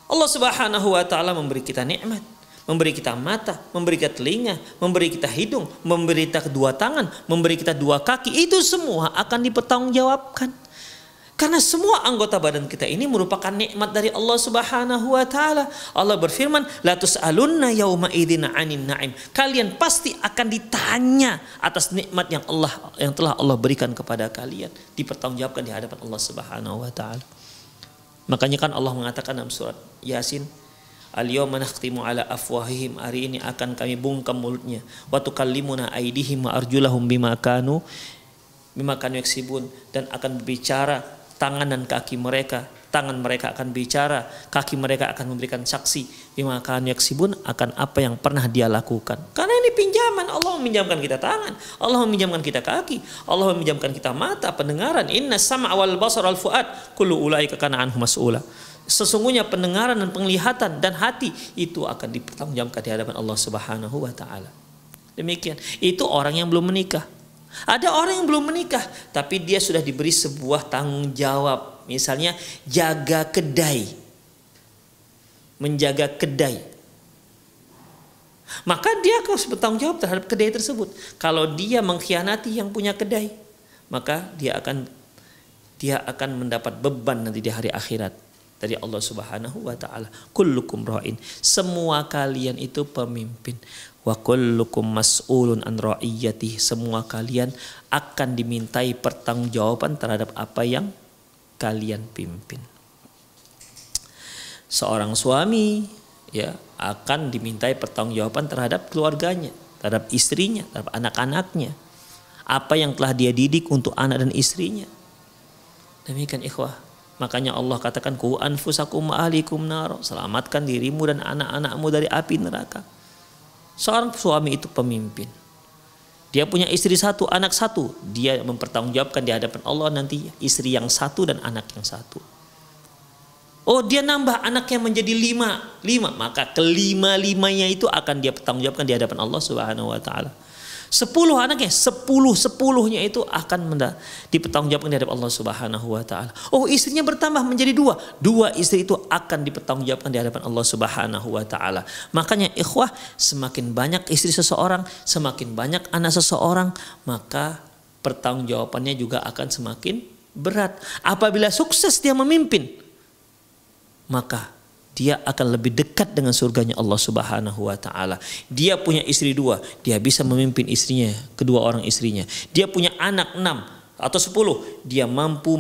A: Allah Subhanahu wa taala memberi kita nikmat, memberi kita mata, memberi kita telinga, memberi kita hidung, memberi kita kedua tangan, memberi kita 2 kaki. Itu semua akan dipertanggungjawabkan. Karena semua anggota badan kita ini merupakan nikmat dari Allah Subhanahu wa taala. Allah berfirman, "La tus'alunna yauma idzin 'anin na'im." Kalian pasti akan ditanya atas nikmat yang telah Allah berikan kepada kalian, dipertanggungjawabkan di hadapan Allah Subhanahu wa taala. Makanya kan Allah mengatakan dalam surat Yasin, al-yawma nakhtimu ala afwahihim, hari ini akan kami bungkam mulutnya, wa tukallimuna aydihim wa arjulahum bima kanu yaksibun, dan akan berbicara tangan dan kaki mereka. Tangan mereka akan bicara, kaki mereka akan memberikan saksi bima kanu yaksibun, akan apa yang pernah dia lakukan. Karena ini pinjaman, Allah meminjamkan kita tangan, Allah meminjamkan kita kaki, Allah meminjamkan kita mata, pendengaran. Inna sam'a wal basar wal fuad kullu ulaika kana anhu mas'ula. Sesungguhnya pendengaran dan penglihatan dan hati itu akan dipertanggungjawabkan di hadapan Allah Subhanahu wa taala. Demikian. Itu orang yang belum menikah. Ada orang yang belum menikah tapi dia sudah diberi sebuah tanggung jawab. Misalnya jaga kedai. Menjaga kedai. Maka dia harus bertanggung jawab terhadap kedai tersebut. Kalau dia mengkhianati yang punya kedai, maka dia akan mendapat beban nanti di hari akhirat dari Allah Subhanahu wa taala. Kullukum ra'in. Semua kalian itu pemimpin. Wa kullukum mas'ulun an ra'iyatihi. Semua kalian akan dimintai pertanggungjawaban terhadap apa yang kalian pimpin. Seorang suami ya akan dimintai pertanggungjawaban terhadap keluarganya, terhadap istrinya, terhadap anak-anaknya. Apa yang telah dia didik untuk anak dan istrinya. Demikian ikhwah. Makanya Allah katakan ku anfusakum wa ahlikum nar. Selamatkan dirimu dan anak-anakmu dari api neraka. Seorang suami itu pemimpin. Dia punya istri satu, anak satu. Dia mempertanggungjawabkan di hadapan Allah nanti istri yang satu dan anak yang satu. Oh, dia nambah anaknya menjadi 5. Maka kelima-limanya itu akan dia pertanggungjawabkan di hadapan Allah Subhanahu wa taala. 10 anaknya, 10-10-nya itu akan dipertanggungjawabkan di hadapan Allah Subhanahu wa taala. Oh, istrinya bertambah menjadi 2. 2 istri itu akan dipertanggungjawabkan di hadapan Allah Subhanahu wa taala. Makanya ikhwah, semakin banyak istri seseorang, semakin banyak anak seseorang, maka pertanggungjawabannya juga akan semakin berat. Apabila sukses dia memimpin, maka dia akan lebih dekat dengan surganya Allah Subhanahu wa taala. Dia punya istri 2, dia bisa memimpin istrinya, kedua orang istrinya. Dia punya anak 6 atau 10, dia mampu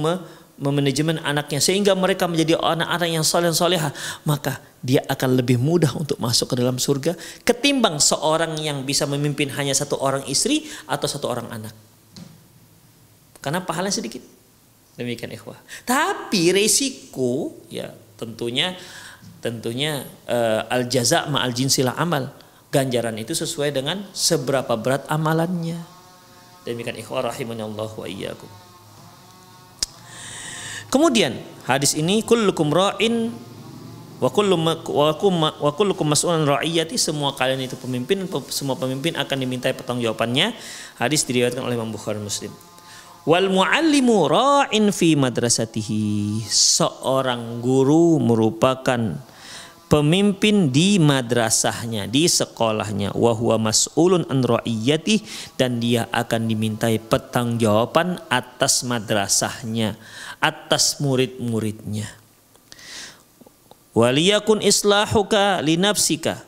A: memanajemen anaknya sehingga mereka menjadi anak-anak yang saleh salehah, maka dia akan lebih mudah untuk masuk ke dalam surga ketimbang seorang yang bisa memimpin hanya 1 orang istri atau 1 orang anak. Karena pahalanya sedikit. Demikian ikhwah. Tapi resiko ya tentunya al jaza ma'al jinsil amal. Ganjaran itu sesuai dengan seberapa berat amalannya. Demikian ikhwah rahimanallah wa iyyakum. Kemudian hadis ini kullukum ra'in wa kullukum mas'ulun ra'iyati. Semua kalian itu pemimpin, semua pemimpin akan dimintai pertanggungjawabannya. Hadis diriwayatkan oleh Imam Bukhari Muslim. Wal muallimu ra'in fi madrasatihi. Seorang guru merupakan pemimpin di madrasahnya, di sekolahnya. Wa huwa mas'ulun an ra'iyati, dan dia akan dimintai pertanggungjawaban atas madrasahnya, atas murid-muridnya. Waliyakun islahuka li nafsika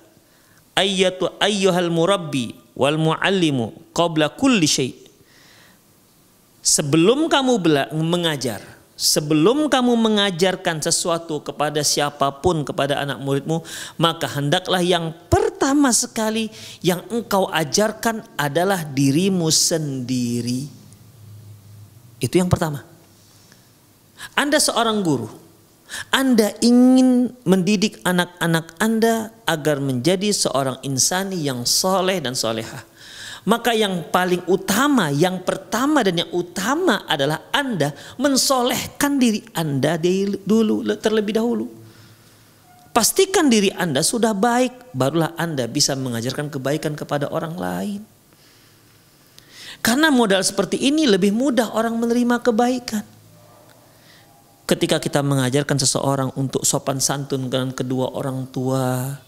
A: ayyuhal murabbi wal muallimu qabla kulli syai'. Sebelum kamu mengajar, sebelum kamu mengajarkan sesuatu kepada siapapun, kepada anak muridmu, maka hendaklah yang pertama sekali yang engkau ajarkan adalah dirimu sendiri. Itu yang pertama. Anda seorang guru, Anda ingin mendidik anak-anak Anda agar menjadi seorang insani yang soleh dan solehah. Maka yang paling utama, yang pertama dan yang utama adalah Anda mensolehkan diri Anda terlebih dahulu. Pastikan diri Anda sudah baik, barulah Anda bisa mengajarkan kebaikan kepada orang lain. Karena modal seperti ini lebih mudah orang menerima kebaikan. Ketika kita mengajarkan seseorang untuk sopan santun dengan kedua orang tua,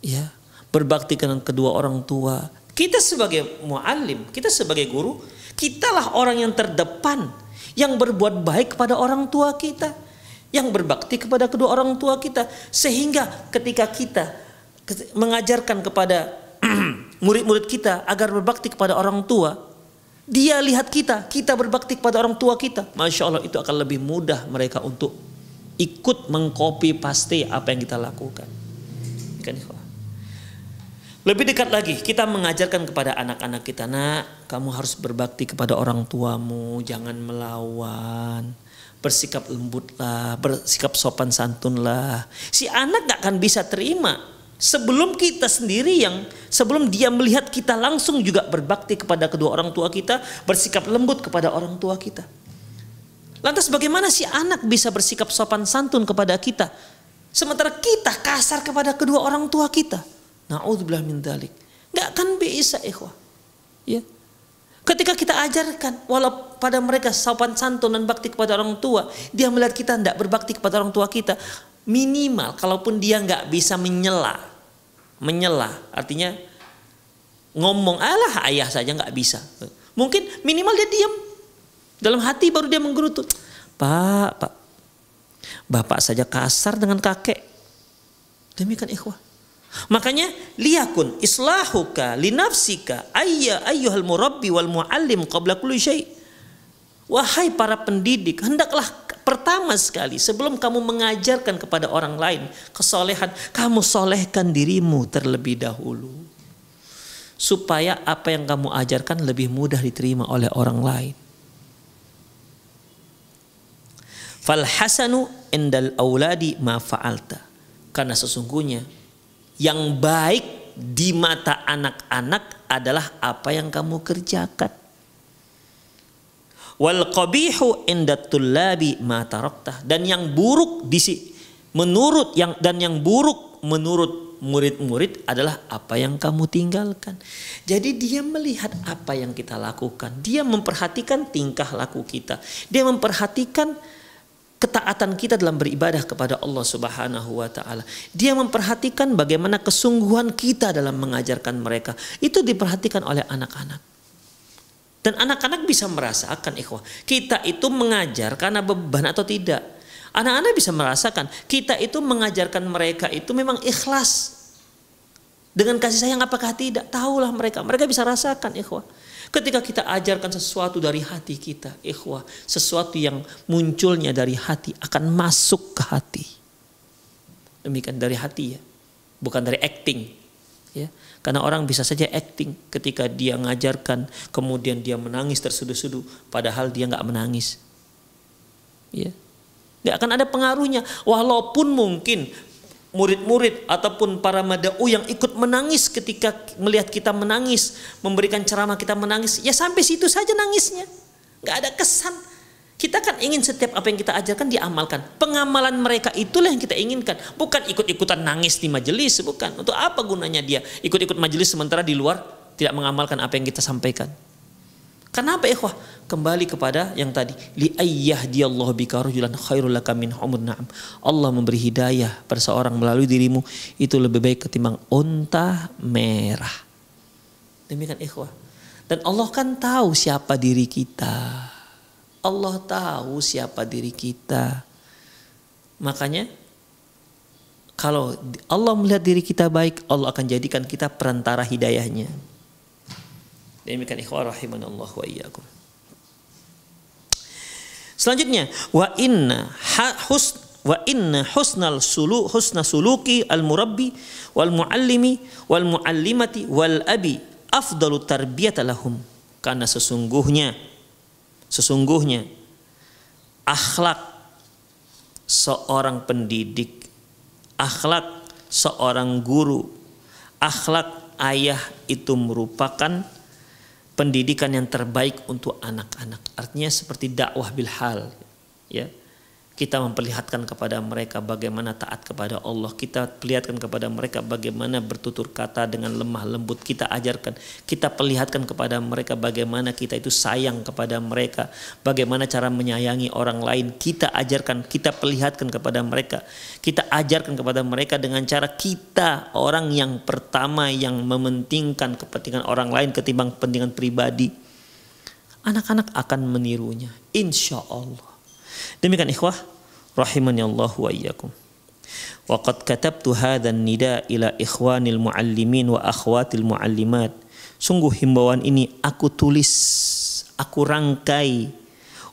A: ya, berbakti dengan kedua orang tua. Kita sebagai muallim, kita sebagai guru, kitalah orang yang terdepan yang berbuat baik kepada orang tua kita, yang berbakti kepada kedua orang tua kita, sehingga ketika kita mengajarkan kepada murid-murid kita agar berbakti kepada orang tua, dia lihat kita berbakti kepada orang tua kita, Masya Allah, itu akan lebih mudah mereka untuk ikut mengcopy paste apa yang kita lakukan. Kan ikhwah. Lebih dekat lagi, kita mengajarkan kepada anak-anak kita, nak, kamu harus berbakti kepada orang tuamu, jangan melawan, bersikap lembutlah, bersikap sopan santunlah. Si anak gak akan bisa terima sebelum kita sendiri sebelum dia melihat kita langsung juga berbakti kepada kedua orang tua kita, bersikap lembut kepada orang tua kita. Lantas bagaimana si anak bisa bersikap sopan santun kepada kita sementara kita kasar kepada kedua orang tua kita? Na'udzubillah min dzalik. Gak akan bisa, ikhwah. Ya. Ketika kita ajarkan walau pada mereka sopan santun dan bakti kepada orang tua, dia melihat kita tidak berbakti kepada orang tua kita, minimal kalaupun dia nggak bisa menyela artinya ngomong alah ayah saja nggak bisa, mungkin minimal dia diam, dalam hati baru dia menggerutu, pak bapak saja kasar dengan kakek. Demikian ikhwah. Makanya liyakun islahuka linafsika ayyuhal murabbi wal muallim qabla kulli syai. Wahai para pendidik, hendaklah pertama sekali sebelum kamu mengajarkan kepada orang lain kesolehan, kamu solehkan dirimu terlebih dahulu. Supaya apa yang kamu ajarkan lebih mudah diterima oleh orang lain. Fal hasanu indal auladi ma fa'alta. Karena sesungguhnya yang baik di mata anak-anak adalah apa yang kamu kerjakan. Wal qabihu indat tullabi ma tarakta. Dan yang buruk menurut murid-murid adalah apa yang kamu tinggalkan. Jadi dia melihat apa yang kita lakukan. Dia memperhatikan tingkah laku kita. Dia memperhatikan ketaatan kita dalam beribadah kepada Allah Subhanahu wa taala. Dia memperhatikan bagaimana kesungguhan kita dalam mengajarkan mereka. Itu diperhatikan oleh anak-anak. Dan anak-anak bisa merasakan, ikhwah, kita itu mengajar karena beban atau tidak. Anak-anak bisa merasakan kita itu mengajarkan mereka itu memang ikhlas dengan kasih sayang apakah tidak. Tahulah mereka bisa rasakan, ikhwah. Ketika kita ajarkan sesuatu dari hati kita, ikhwah, sesuatu yang munculnya dari hati akan masuk ke hati. Demikian dari hati ya, bukan dari acting. Ya, karena orang bisa saja acting ketika dia ngajarkan, kemudian dia menangis tersudu-sudu, padahal dia nggak menangis. Ya, nggak akan ada pengaruhnya. Walaupun mungkin murid-murid ataupun para mada'u yang ikut menangis ketika melihat kita menangis, memberikan ceramah kita menangis, ya sampai situ saja nangisnya, nggak ada kesan. Kita kan ingin setiap apa yang kita ajarkan diamalkan. Pengamalan mereka itulah yang kita inginkan, bukan ikut-ikutan nangis di majelis, bukan. Untuk apa gunanya dia ikut-ikut majelis sementara di luar tidak mengamalkan apa yang kita sampaikan? Kenapa ikhwah? Kembali kepada yang tadi, li ayyahdiyallahu bika rajulan khairul laka min humur na'am. Allah memberi hidayah pada seorang melalui dirimu itu lebih baik ketimbang unta merah. Demikian ikhwah. Dan Allah kan tahu siapa diri kita. Allah tahu siapa diri kita. Makanya kalau Allah melihat diri kita baik, Allah akan jadikan kita perantara hidayahnya. Demikian ikhwah rahimanallah wa iyyakum. Selanjutnya wa inna husna suluki al murabbi wal muallimi wal muallimati wal abi afdalu tarbiyata lahum. Karena sesungguhnya akhlak seorang pendidik, akhlak seorang guru, akhlak ayah itu merupakan pendidikan yang terbaik untuk anak-anak. Artinya seperti dakwah bil hal, ya. Kita memperlihatkan kepada mereka bagaimana taat kepada Allah. Kita perlihatkan kepada mereka bagaimana bertutur kata dengan lemah lembut. Kita ajarkan, kita perlihatkan kepada mereka bagaimana kita itu sayang kepada mereka. Bagaimana cara menyayangi orang lain. Kita ajarkan, kita perlihatkan kepada mereka. Kita ajarkan kepada mereka dengan cara kita orang yang pertama yang mementingkan kepentingan orang lain ketimbang kepentingan pribadi. Anak-anak akan menirunya, insya Allah. Demikian ikhwah rahimani Allah wa iyyakum. Wa qad katabtu hadzal nida ila ikhwanil muallimin wa akhwatil muallimat. Sungguh himbauan ini aku tulis, aku rangkai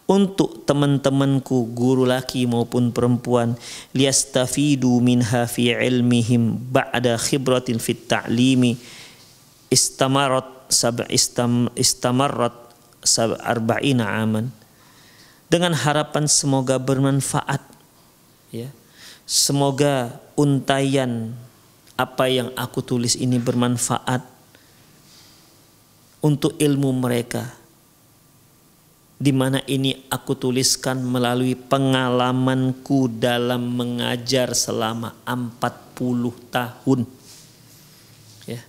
A: untuk teman-temanku guru laki maupun perempuan, liyastafidu minha fi ilmihim ba'da khibratin fit ta'limi istamarrat arba'ina aman, dengan harapan semoga bermanfaat, ya. Semoga untayan apa yang aku tulis ini bermanfaat untuk ilmu mereka, di mana ini aku tuliskan melalui pengalamanku dalam mengajar selama 40 tahun. Ya.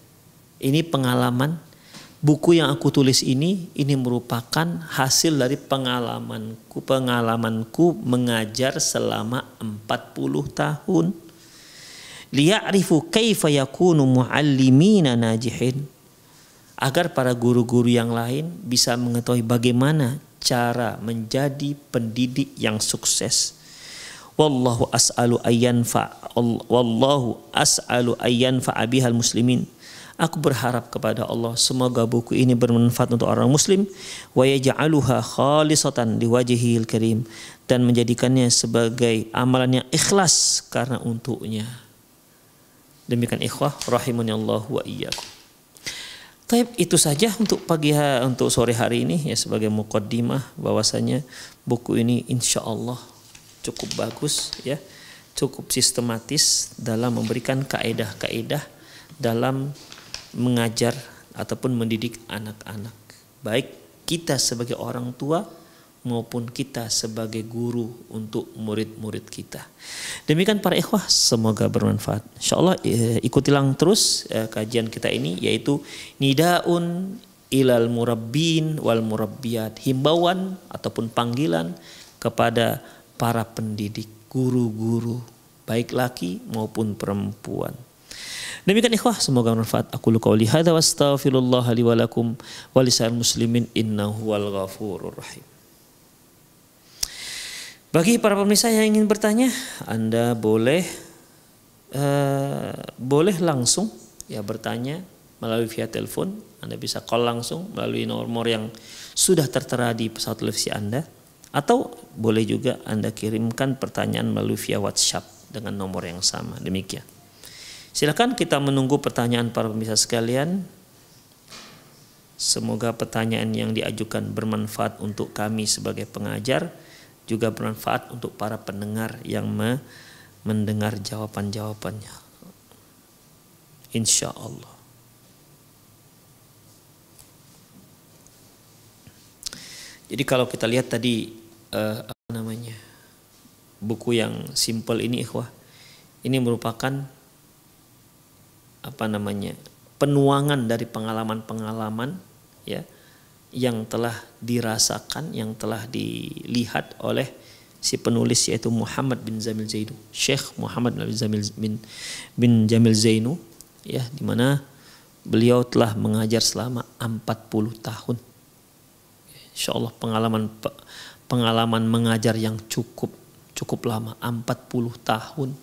A: Ini pengalaman, buku yang aku tulis ini merupakan hasil dari pengalamanku mengajar selama 40 tahun. Liya'rifu kaifa yakunu muallimina najihin, agar para guru-guru yang lain bisa mengetahui bagaimana cara menjadi pendidik yang sukses. Wallahu as'alu ayyanfa bihal muslimin. Aku berharap kepada Allah semoga buku ini bermanfaat untuk orang muslim, wa yaj'aluha khalisatan liwajhihil karim, dan menjadikannya sebagai amalan yang ikhlas karena untuknya. Demikian ikhwah rahimani Allah wa iyyakum. Taib, itu saja untuk untuk sore hari ini, ya, sebagai muqaddimah bahwasanya buku ini insya Allah cukup bagus, ya, cukup sistematis dalam memberikan kaedah-kaedah dalam mengajar ataupun mendidik anak-anak, baik kita sebagai orang tua maupun kita sebagai guru untuk murid-murid kita. Demikian para ikhwah, semoga bermanfaat. Insyaallah ikutilah terus kajian kita ini, yaitu nidaun ilal murabbin wal murabbiyat, himbauan ataupun panggilan kepada para pendidik, guru-guru baik laki maupun perempuan. Demikian ikhwah, semoga bermanfaat. Aku qouli hadza wa astaghfirullah li wa lakum wa lisal muslimin innahu wal ghafurur rahim. Bagi para pemirsa yang ingin bertanya, Anda boleh langsung, ya, bertanya melalui via telepon. Anda bisa call langsung melalui nomor yang sudah tertera di pesawat televisi Anda, atau boleh juga Anda kirimkan pertanyaan melalui via WhatsApp dengan nomor yang sama. Demikian. Silakan, kita menunggu pertanyaan para pemirsa sekalian. Semoga pertanyaan yang diajukan bermanfaat untuk kami sebagai pengajar, juga bermanfaat untuk para pendengar yang mendengar jawaban-jawabannya. Insya Allah. Jadi kalau kita lihat tadi buku yang simple ini, ikhwah, ini merupakan penuangan dari pengalaman-pengalaman, ya, yang telah dirasakan, yang telah dilihat oleh si penulis, yaitu Muhammad bin Jamil Zainu, Syekh Muhammad bin Jamil Zainu, ya, di mana beliau telah mengajar selama 40 tahun. Insyaallah pengalaman mengajar yang cukup lama, 40 tahun.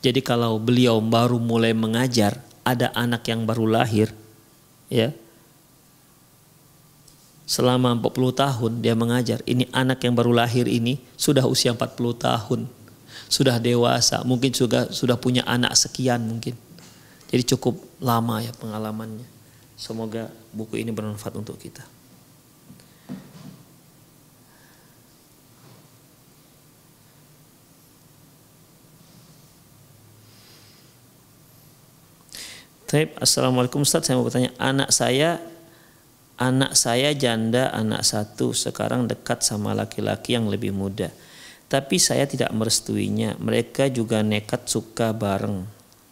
A: Jadi kalau beliau baru mulai mengajar, ada anak yang baru lahir, ya, selama 40 tahun dia mengajar. Ini anak yang baru lahir ini sudah usia 40 tahun. Sudah dewasa, mungkin sudah punya anak sekian mungkin. Jadi cukup lama, ya, pengalamannya. Semoga buku ini bermanfaat untuk kita. Assalamualaikum Ustaz, saya mau bertanya, anak saya janda, anak satu, sekarang dekat sama laki-laki yang lebih muda. Tapi saya tidak merestuinya. Mereka juga nekat suka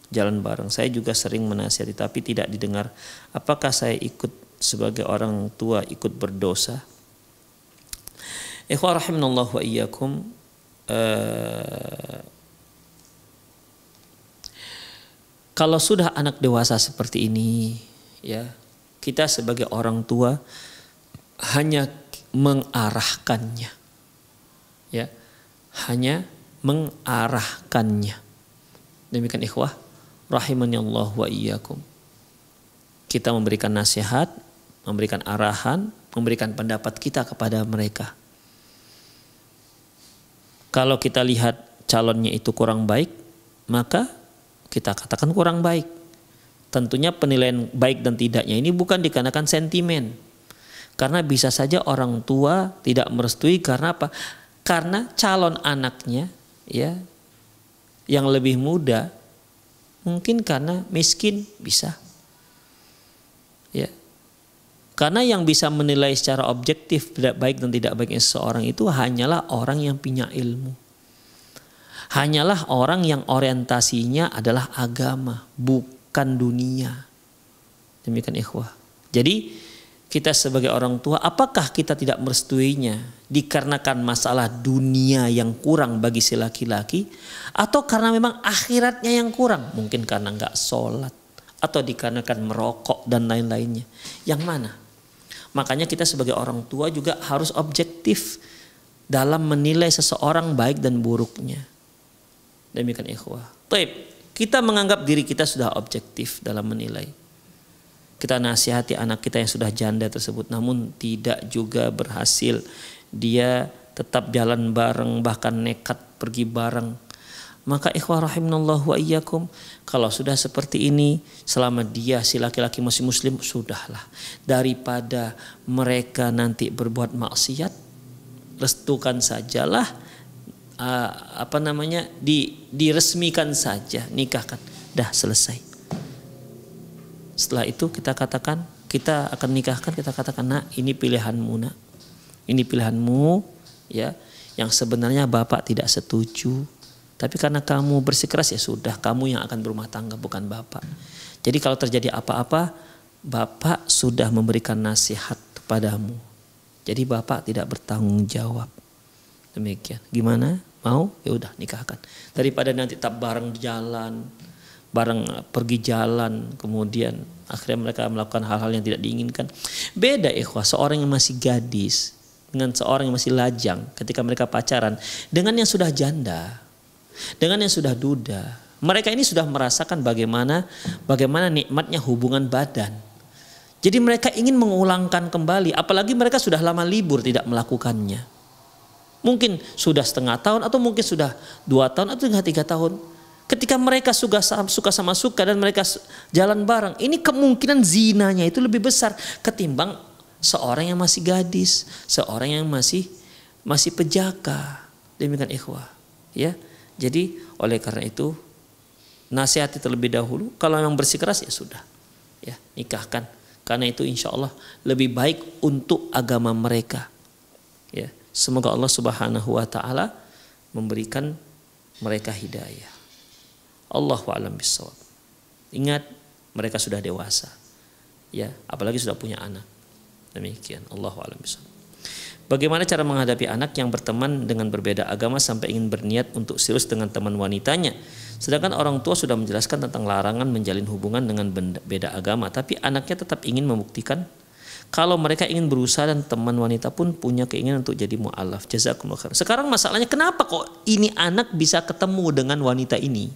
A: jalan bareng. Saya juga sering menasihati tapi tidak didengar. Apakah saya ikut sebagai orang tua ikut berdosa? Ikhwah rahimanallahu wa iyyakum. Kalau sudah anak dewasa seperti ini, ya, kita sebagai orang tua hanya mengarahkannya, ya, hanya mengarahkannya. Demikian ikhwah rahimani Allah wa iyyakum. Kita memberikan nasihat, memberikan arahan, memberikan pendapat kita kepada mereka. Kalau kita lihat calonnya itu kurang baik, maka kita katakan kurang baik. Tentunya penilaian baik dan tidaknya ini bukan dikarenakan sentimen. Karena bisa saja orang tua tidak merestui karena apa? Karena calon anaknya ya yang lebih muda, mungkin karena miskin, bisa. Ya. Karena yang bisa menilai secara objektif tidak baik dan tidak baiknya seseorang itu hanyalah orang yang punya ilmu. Hanyalah orang yang orientasinya adalah agama, bukan dunia. Demikian ikhwah. Jadi kita sebagai orang tua, apakah kita tidak merestuinya dikarenakan masalah dunia yang kurang bagi si laki-laki, atau karena memang akhiratnya yang kurang? Mungkin karena nggak sholat, atau dikarenakan merokok dan lain-lainnya. Yang mana? Makanya kita sebagai orang tua juga harus objektif dalam menilai seseorang baik dan buruknya. Demikian ikhwah. Taib, kita menganggap diri kita sudah objektif dalam menilai. Kita nasihati anak kita yang sudah janda tersebut, namun tidak juga berhasil. Dia tetap jalan bareng, bahkan nekat pergi bareng. Maka ikhwah rahimanallahu wa iyyakum, kalau sudah seperti ini, selama dia si laki-laki masih muslim, sudahlah. Daripada mereka nanti berbuat maksiat, restukan sajalah, diresmikan saja, nikahkan, dah selesai. Setelah itu kita katakan, kita akan nikahkan, kita katakan, nak, ini pilihanmu, nak, ini pilihanmu, ya, yang sebenarnya bapak tidak setuju, tapi karena kamu bersikeras, ya sudah, kamu yang akan berumah tangga, bukan bapak. Jadi kalau terjadi apa-apa, bapak sudah memberikan nasihat kepadamu, jadi bapak tidak bertanggung jawab. Demikian. Gimana? Mau? Ya udah, nikahkan. Daripada nanti tak bareng jalan, bareng pergi jalan, kemudian akhirnya mereka melakukan hal-hal yang tidak diinginkan. Beda ikhwah, seorang yang masih gadis dengan seorang yang masih lajang ketika mereka pacaran, dengan yang sudah janda, dengan yang sudah duda. Mereka ini sudah merasakan bagaimana nikmatnya hubungan badan. Jadi mereka ingin mengulangkan kembali, apalagi mereka sudah lama libur tidak melakukannya. Mungkin sudah setengah tahun, atau mungkin sudah 2 tahun, atau hingga 3 tahun. Ketika mereka suka sama suka dan mereka jalan bareng, ini kemungkinan zinanya itu lebih besar ketimbang seorang yang masih gadis, seorang yang masih pejaka. Demikian ikhwah, ya. Jadi oleh karena itu nasihati terlebih dahulu. Kalau memang bersikeras, ya sudah, ya, nikahkan. Karena itu insya Allah lebih baik untuk agama mereka. Ya, semoga Allah Subhanahu Wa Taala memberikan mereka hidayah. Allahu a'lam bishawab. Ingat, mereka sudah dewasa, ya, apalagi sudah punya anak. Demikian. Allahu a'lam bishawab. Bagaimana cara menghadapi anak yang berteman dengan berbeda agama sampai ingin berniat untuk serius dengan teman wanitanya, sedangkan orang tua sudah menjelaskan tentang larangan menjalin hubungan dengan beda agama, tapi anaknya tetap ingin membuktikan kalau mereka ingin berusaha dan teman wanita pun punya keinginan untuk jadi mu'alaf. Jazakumullah khair. Sekarang masalahnya, kenapa kok ini anak bisa ketemu dengan wanita ini?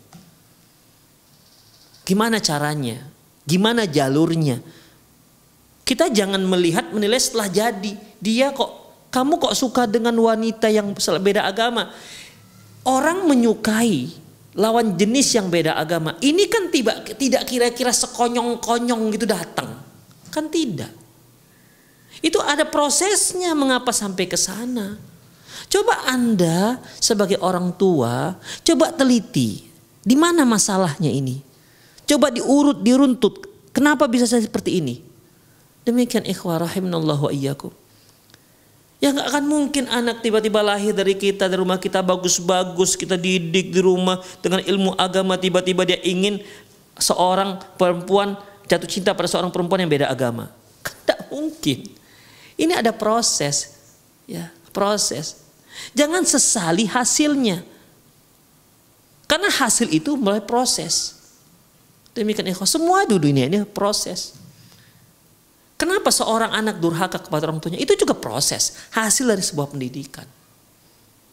A: Gimana caranya? Gimana jalurnya? Kita jangan menilai setelah jadi. Kamu kok suka dengan wanita yang beda agama? Orang menyukai lawan jenis yang beda agama. Ini kan tidak kira-kira sekonyong-konyong gitu datang. Kan tidak. Itu ada prosesnya mengapa sampai ke sana. Coba Anda sebagai orang tua, coba teliti. Di mana masalahnya ini? Coba diruntut. Kenapa bisa seperti ini? Demikian ikhwah rahimanallahu wa iyyakum. Ya nggak akan mungkin anak tiba-tiba lahir dari rumah kita bagus-bagus, kita didik di rumah dengan ilmu agama, tiba-tiba dia ingin seorang perempuan jatuh cinta pada seorang perempuan yang beda agama. Kan tidak mungkin. Ini ada proses, ya, proses. Jangan sesali hasilnya. Karena hasil itu mulai proses. Demikian ikhwah, semua di dunia ini proses. Kenapa seorang anak durhaka kepada orang tuanya? Itu juga proses, hasil dari sebuah pendidikan.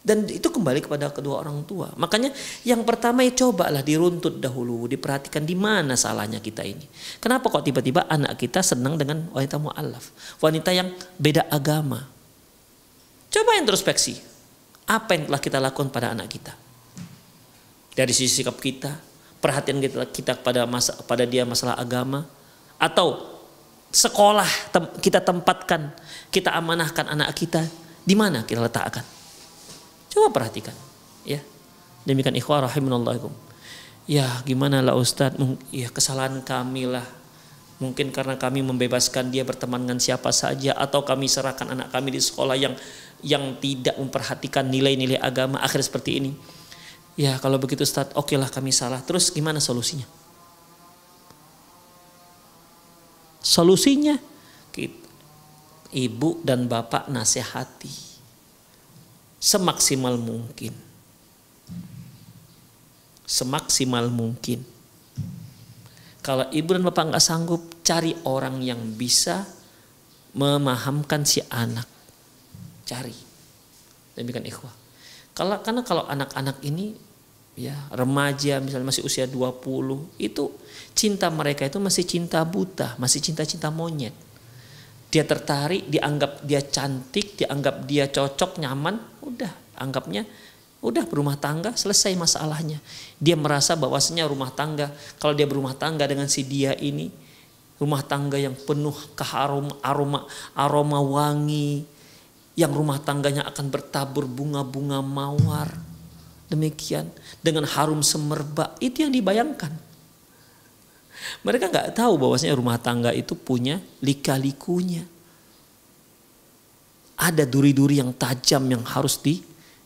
A: Dan itu kembali kepada kedua orang tua. Makanya yang pertama, ya cobalah diruntut dahulu, diperhatikan di mana salahnya kita ini. Kenapa kok tiba-tiba anak kita senang dengan wanita mu'alaf, wanita yang beda agama? Coba introspeksi. Apa yang telah kita lakukan pada anak kita? Dari sisi sikap kita, perhatian kita pada dia masalah agama, atau sekolah kita tempatkan, kita amanahkan anak kita, di mana kita letakkan? Coba perhatikan, ya. Demikian ikhwah rahimanallahu. Ya, gimana lah Ustadz? Ya kesalahan kami lah. Mungkin karena kami membebaskan dia berteman dengan siapa saja, atau kami serahkan anak kami di sekolah yang tidak memperhatikan nilai-nilai agama, akhirnya seperti ini. Ya kalau begitu Ustadz, oke lah kami salah. Terus gimana solusinya? Solusinya ibu dan bapak nasihati semaksimal mungkin. Semaksimal mungkin. Kalau ibu dan bapak nggak sanggup, cari orang yang bisa memahamkan si anak. Cari. Demikian ikhwah. Karena kalau anak-anak ini ya remaja misalnya masih usia 20, itu cinta mereka itu masih cinta buta, masih cinta-cinta monyet. Dia tertarik, dianggap dia cantik, dianggap dia cocok, nyaman, udah anggapnya udah berumah tangga, selesai masalahnya. Dia merasa bahwasanya rumah tangga, kalau dia berumah tangga dengan si dia ini, rumah tangga yang penuh aroma wangi, yang rumah tangganya akan bertabur bunga-bunga mawar. Demikian, dengan harum semerbak, itu yang dibayangkan. Mereka nggak tahu bahwasanya rumah tangga itu punya lika-likunya. Ada duri-duri yang tajam yang harus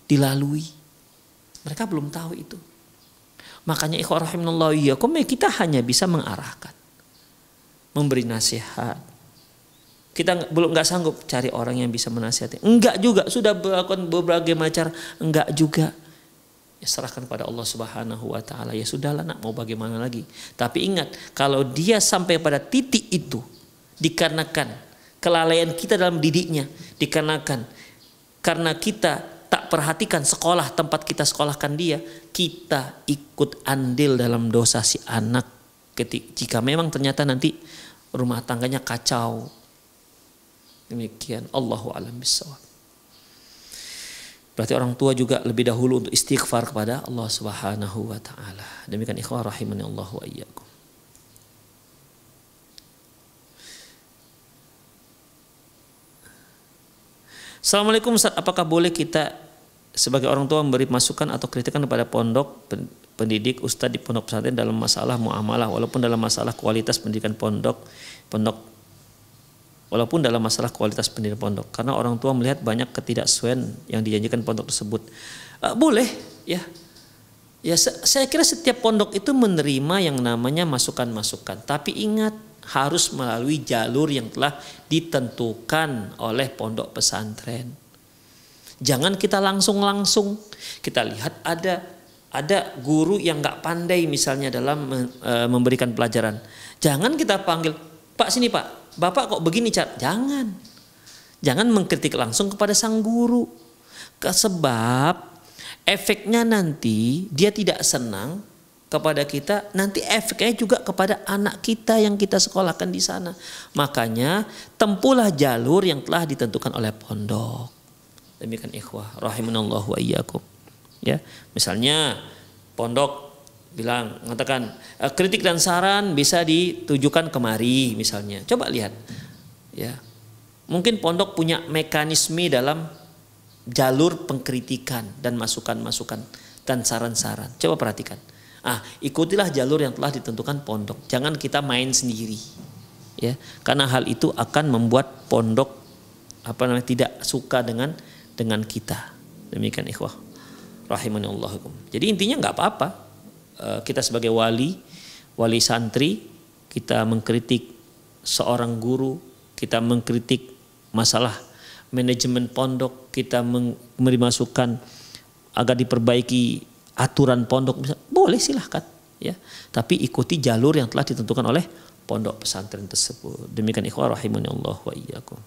A: dilalui. Mereka belum tahu itu. Makanya ikhwah rahimanallahu iyyakum, kita hanya bisa mengarahkan, memberi nasihat. Kita nggak sanggup cari orang yang bisa menasihati. Enggak juga, sudah melakukan berbagai macam, enggak juga. Ya serahkan pada Allah Subhanahu wa taala. Ya sudahlah nak, mau bagaimana lagi. Tapi ingat, kalau dia sampai pada titik itu dikarenakan kelalaian kita dalam didiknya, dikarenakan karena kita tak perhatikan sekolah tempat kita sekolahkan dia, kita ikut andil dalam dosa si anak. Jika memang ternyata nanti rumah tangganya kacau. Demikian, Allahu a'lam bishawab. Berarti orang tua juga lebih dahulu untuk istighfar kepada Allah Subhanahu wa taala. Demikian ikhwah rahimani Allah wa iyyakum. Assalamualaikum Ustaz, apakah boleh kita sebagai orang tua memberi masukan atau kritikan kepada pondok pendidik ustadz di pondok pesantren dalam masalah muamalah, walaupun dalam masalah kualitas pendidikan pondok pondok, karena orang tua melihat banyak ketidaksesuaian yang dijanjikan pondok tersebut. Boleh ya. Ya saya kira setiap pondok itu menerima yang namanya masukan-masukan, tapi ingat harus melalui jalur yang telah ditentukan oleh pondok pesantren. Jangan kita langsung kita lihat ada guru yang nggak pandai misalnya dalam memberikan pelajaran. Jangan kita panggil, Pak sini Pak, Bapak kok begini cara. Jangan mengkritik langsung kepada sang guru. Sebab efeknya nanti dia tidak senang kepada kita, nanti efeknya juga kepada anak kita yang kita sekolahkan di sana. Makanya tempuhlah jalur yang telah ditentukan oleh pondok. Demikian ikhwah rahimanallahu wa iyyakum. Ya, misalnya pondok mengatakan kritik dan saran bisa ditujukan kemari misalnya. Coba lihat. Ya. Mungkin pondok punya mekanisme dalam jalur pengkritikan dan masukan-masukan dan saran-saran. Coba perhatikan. Ikutilah jalur yang telah ditentukan pondok. Jangan kita main sendiri. Ya, karena hal itu akan membuat pondok tidak suka dengan kita. Demikian ikhwah rahimanallahu. Jadi intinya nggak apa-apa. Kita sebagai wali santri, kita mengkritik seorang guru, kita mengkritik masalah manajemen pondok, kita memberi masukan agar diperbaiki aturan pondok, boleh silahkan ya, tapi ikuti jalur yang telah ditentukan oleh pondok pesantren tersebut. Demikian ikhwah rahimani Allah wa iyyakum.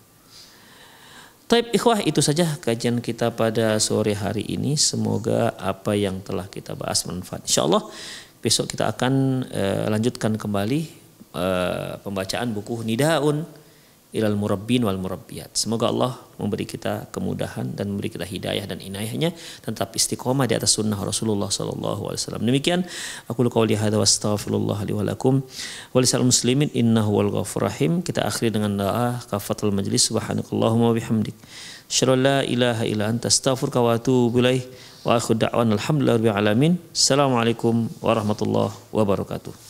A: Taib ikhwah, itu saja kajian kita pada sore hari ini. Semoga apa yang telah kita bahas bermanfaat. Insyaallah besok kita akan lanjutkan kembali pembacaan buku Nidaun ilal murabbin wal murabbiyat. Semoga Allah memberi kita kemudahan dan memberi kita hidayah dan inayahnya dan tetap istiqomah di atas sunnah Rasulullah sallallahu alaihi wasallam. Demikian aku qouli hadza wa astaghfirullah li wa lakum wa lisal muslimin innahu wal ghafurur rahim. Kita akhiri dengan doa kafatul majlis. Subhanakallahumma wa bihamdik asyhadu an la ilaha illa anta astaghfiruka wa atubu ilaik wa akhiru da'wana alhamdulillahi rabbil alamin. Assalamualaikum warahmatullahi wabarakatuh.